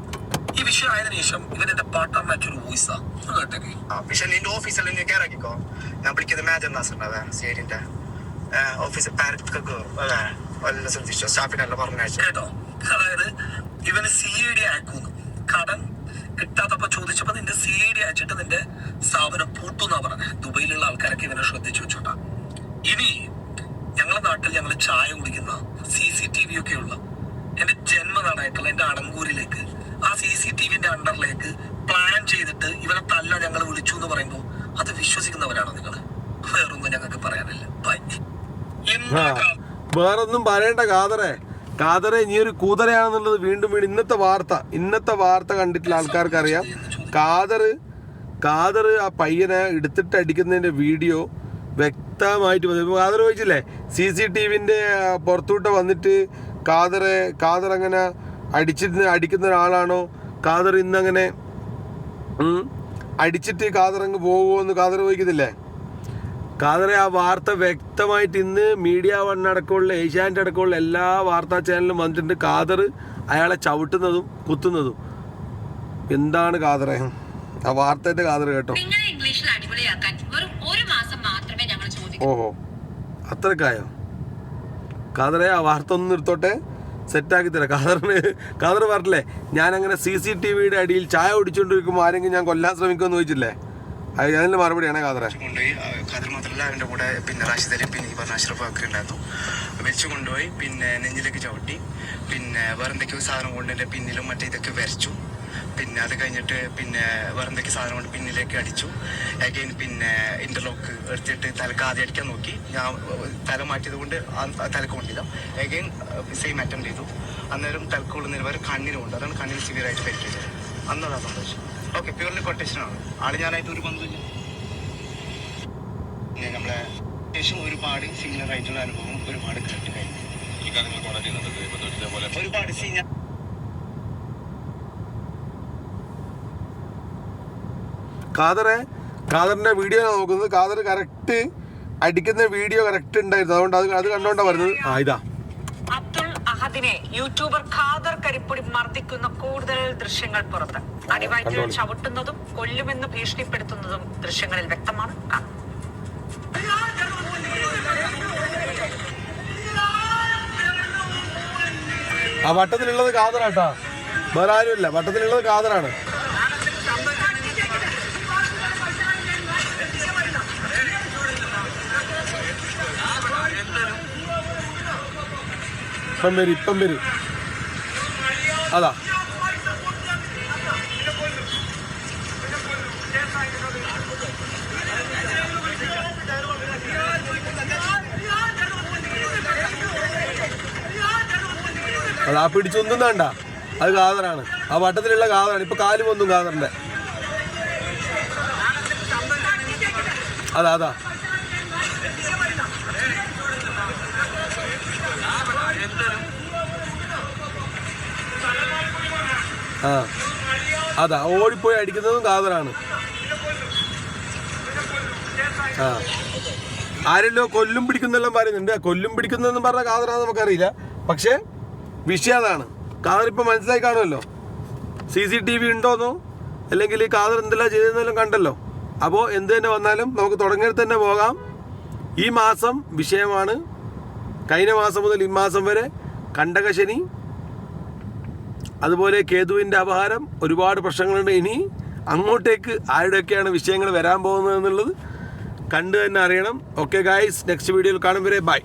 ഈ വിഷയം ആയതിനു ശേഷം ഇവൻ എന്റെ പാർട്ട്ണറിനൊരു വോയിസാ കേട്ടേക്ക്. പക്ഷെ നിന്റെ ഓഫീസിൽ നീ കയറാക്കിക്കോ. ഞാൻ വിളിക്കുന്നത് മാനേജർ നാസറിന്റെ സേഡിന്റെ ഓഫീസിൽ എല്ലാം ശ്രദ്ധിച്ചോ, സ്റ്റാഫിനെല്ലാം പറഞ്ഞയച്ചു കേട്ടോ. അതായത് ഇവന് CID അയക്കുന്നു. കടൻ കിട്ടാത്തപ്പോ ചോദിച്ചപ്പോ നിന്റെ CID അയച്ചിട്ട് നിന്റെ സ്ഥാപനം പൂട്ടുന്നാ പറഞ്ഞത്. ദുബൈയിലുള്ള ആൾക്കാരൊക്കെ ഇവനെ ശ്രദ്ധിച്ചു വെച്ചോട്ടാ. ഇനി ഞങ്ങളുടെ നാട്ടിൽ ഞങ്ങൾ ചായ കുടിക്കുന്ന CCTV ഒക്കെ ഉള്ള എന്റെ ജന്മനാടായിട്ടുള്ള എന്റെ അടങ്കൂരിലേക്ക് ആ CCTVന്റെ അണ്ടറിലേക്ക് പ്ലാൻ ചെയ്തിട്ട് ഇവരെ തല്ല ഞങ്ങൾ വിളിച്ചു എന്ന് പറയുമ്പോൾ അത് വിശ്വസിക്കുന്നവരാണോ നിങ്ങൾ? വേറൊന്നും ഞങ്ങൾക്ക് പറയാനില്ല. വേറൊന്നും പറയണ്ട ഖാദറെ നീ ഒരു കൂതറയാണെന്നുള്ളത് വീണ്ടും ഇന്നത്തെ വാർത്ത കണ്ടിട്ടുള്ള ആൾക്കാർക്ക് അറിയാം. ഖാദർ ആ പയ്യനെ എടുത്തിട്ട് അടിക്കുന്നതിന്റെ വീഡിയോ വ്യക്തമായിട്ട് ഖാദർ ചോദിച്ചില്ലേ, CCTVന്റെ പുറത്തൂട്ട് വന്നിട്ട് ഖാദർ അങ്ങനെ അടിക്കുന്ന ഒരാളാണോ? ഖാദർ ഇന്നങ്ങനെ അടിച്ചിട്ട് ഖാദർ അങ്ങ് പോകുമോ എന്ന് ഖാദർ ചോദിക്കുന്നില്ലേ? ഖാദറെ ആ വാർത്ത വ്യക്തമായിട്ട് ഇന്ന് മീഡിയ വൺ അടക്കമുള്ള ഏഷ്യാനെറ്റ് അടക്കമുള്ള എല്ലാ വാർത്താ ചാനലിലും വന്നിട്ടുണ്ട്. ഖാദർ അയാളെ ചവിട്ടുന്നതും കുത്തുന്നതും. എന്താണ് ഖാദറെ ആ വാർത്തയുടെ ഖാദർ കേട്ടോ? ഓഹോ, അത്രക്കായോ? ഖാദറെ ആ വാർത്ത ഒന്ന് നിർത്തോട്ടെ, സെറ്റാക്കി തരാം. ഖാദർ പറഞ്ഞില്ലേ, ഞാനങ്ങനെ CCTVയുടെ അടിയിൽ ചായ കുടിച്ചുകൊണ്ടിരിക്കുമ്പോൾ ആരെങ്കിലും ഞാൻ കൊല്ലാൻ ശ്രമിക്കുമെന്ന് ചോദിച്ചില്ലേ? അതിന്റെ മറുപടിയാണ് ഖാദറെ. കൊണ്ടുപോയി. ഖാദർ മാത്രമല്ല, അവൻ്റെ കൂടെ പിന്നെ റാഷിദ് അലി, പിന്നെ ഈ പറഞ്ഞ അഷ്റഫ് ഒക്കെ ഉണ്ടായിരുന്നു. വെച്ചു കൊണ്ടുപോയി, പിന്നെ നെഞ്ചിലേക്ക് ചവിട്ടി, പിന്നെ വേറെ എന്തൊക്കെയോ സാധനം കൊണ്ട് എൻ്റെ പിന്നിലും മറ്റേ ഇതൊക്കെ വരച്ചു. പിന്നെ അത് കഴിഞ്ഞിട്ട് പിന്നെ വേറെ എന്തൊക്കെ സാധനം കൊണ്ട് പിന്നിലേക്ക് അടിച്ചു. അഗൈൻ പിന്നെ ഇന്റർലോക്ക് എടുത്തിട്ട് തലക്ക് ആദ്യം അടിക്കാൻ നോക്കി. ഞാൻ തല മാറ്റിയത് കൊണ്ട് തലക്ക് കൊണ്ടില്ല. അഗൈൻ സെയിം അറ്റംപ്റ്റ് ചെയ്തു. അന്നേരം തലക്ക് കൊള്ളുന്നതിന് വരെ കണ്ണിന് കൊണ്ട്, അതാണ് കണ്ണിന് സിവിയറായിട്ട് പരിക്കേറ്റത്. അന്നതാ സംഭവിച്ചു. ഓക്കെ, പ്യൂർലി കൊട്ടേഷനാണ്. ആള് ഞാനായിട്ട് ഒരു ബന്ധമില്ല. പിന്നെ നമ്മളെ അത്യാവശ്യം ഒരുപാട് സീനിയർ ആയിട്ടുള്ള അനുഭവം ഒരുപാട് കേട്ടിട്ടായി ഒരുപാട് സീനിയർ. ഖാദറിന്റെ വീഡിയോ നോക്കുന്നത്. ഖാദർ കറക്റ്റ് അടിക്കുന്ന വീഡിയോ കറക്റ്റ് ഉണ്ടായിരുന്നു. അതുകൊണ്ട് അത് കണ്ടോണ്ടാ വരുന്നത്. ഇതാ അബ്ദുൾ അഹദിനെ യൂട്യൂബർ ഖാദർ കരിപ്പൊടി മർദ്ദിക്കുന്ന കൂടുതൽ ദൃശ്യങ്ങൾ പുറത്ത്. അടിവയറ്റിൽ ചവിട്ടുന്നതും കൊല്ലുമെന്ന് ഭീഷണിപ്പെടുത്തുന്നതും ദൃശ്യങ്ങളിൽ വ്യക്തമാണ്. ആ വട്ടത്തിലുള്ളത് ഖാദറാട്ടാ, വേറെ ആരുമില്ല. വട്ടത്തിലുള്ളത് ഖാദറാണ്. ഇപ്പം വരും അതാ. അതാ പിടിച്ചൊന്നും വേണ്ട, അത് ഖാദറാണ്. ആ വട്ടത്തിലുള്ള ഖാദറാണ്. ഇപ്പൊ കാല് വന്നു ഖാദറിന്റെ. അതാ അതാ ഓടിപ്പോയി അടിക്കുന്നതും ഖാദറാണ്. ആരെല്ലോ കൊല്ലും പിടിക്കുന്നെല്ലാം പറയുന്നുണ്ട്. കൊല്ലും പിടിക്കുന്നതെന്ന് പറഞ്ഞ ഖാദറാന്ന് നമുക്കറിയില്ല. പക്ഷേ വിഷയം അതാണ്. ഖാദർ ഇപ്പം മനസ്സിലായി കാണുമല്ലോ. CCTV ഉണ്ടോന്നോ അല്ലെങ്കിൽ ഖാദർ എന്തെല്ലാം ചെയ്തെന്നെല്ലാം കണ്ടല്ലോ. അപ്പോൾ എന്ത് തന്നെ വന്നാലും നമുക്ക് തുടങ്ങിയിട്ട് തന്നെ പോകാം. ഈ മാസം വിഷയമാണ്. കഴിഞ്ഞ മാസം മുതൽ ഈ മാസം വരെ കണ്ടകശനി, അതുപോലെ കേതുവിൻ്റെ അപഹാരം, ഒരുപാട് പ്രശ്നങ്ങളുണ്ട്. ഇനി അങ്ങോട്ടേക്ക് ആരുടെയൊക്കെയാണ് വിഷയങ്ങൾ വരാൻ പോകുന്നത് എന്നുള്ളത് കണ്ടു തന്നെ അറിയണം. ഓക്കെ ഗായ്സ്, നെക്സ്റ്റ് വീഡിയോയിൽ കാണും വരെ ബൈ.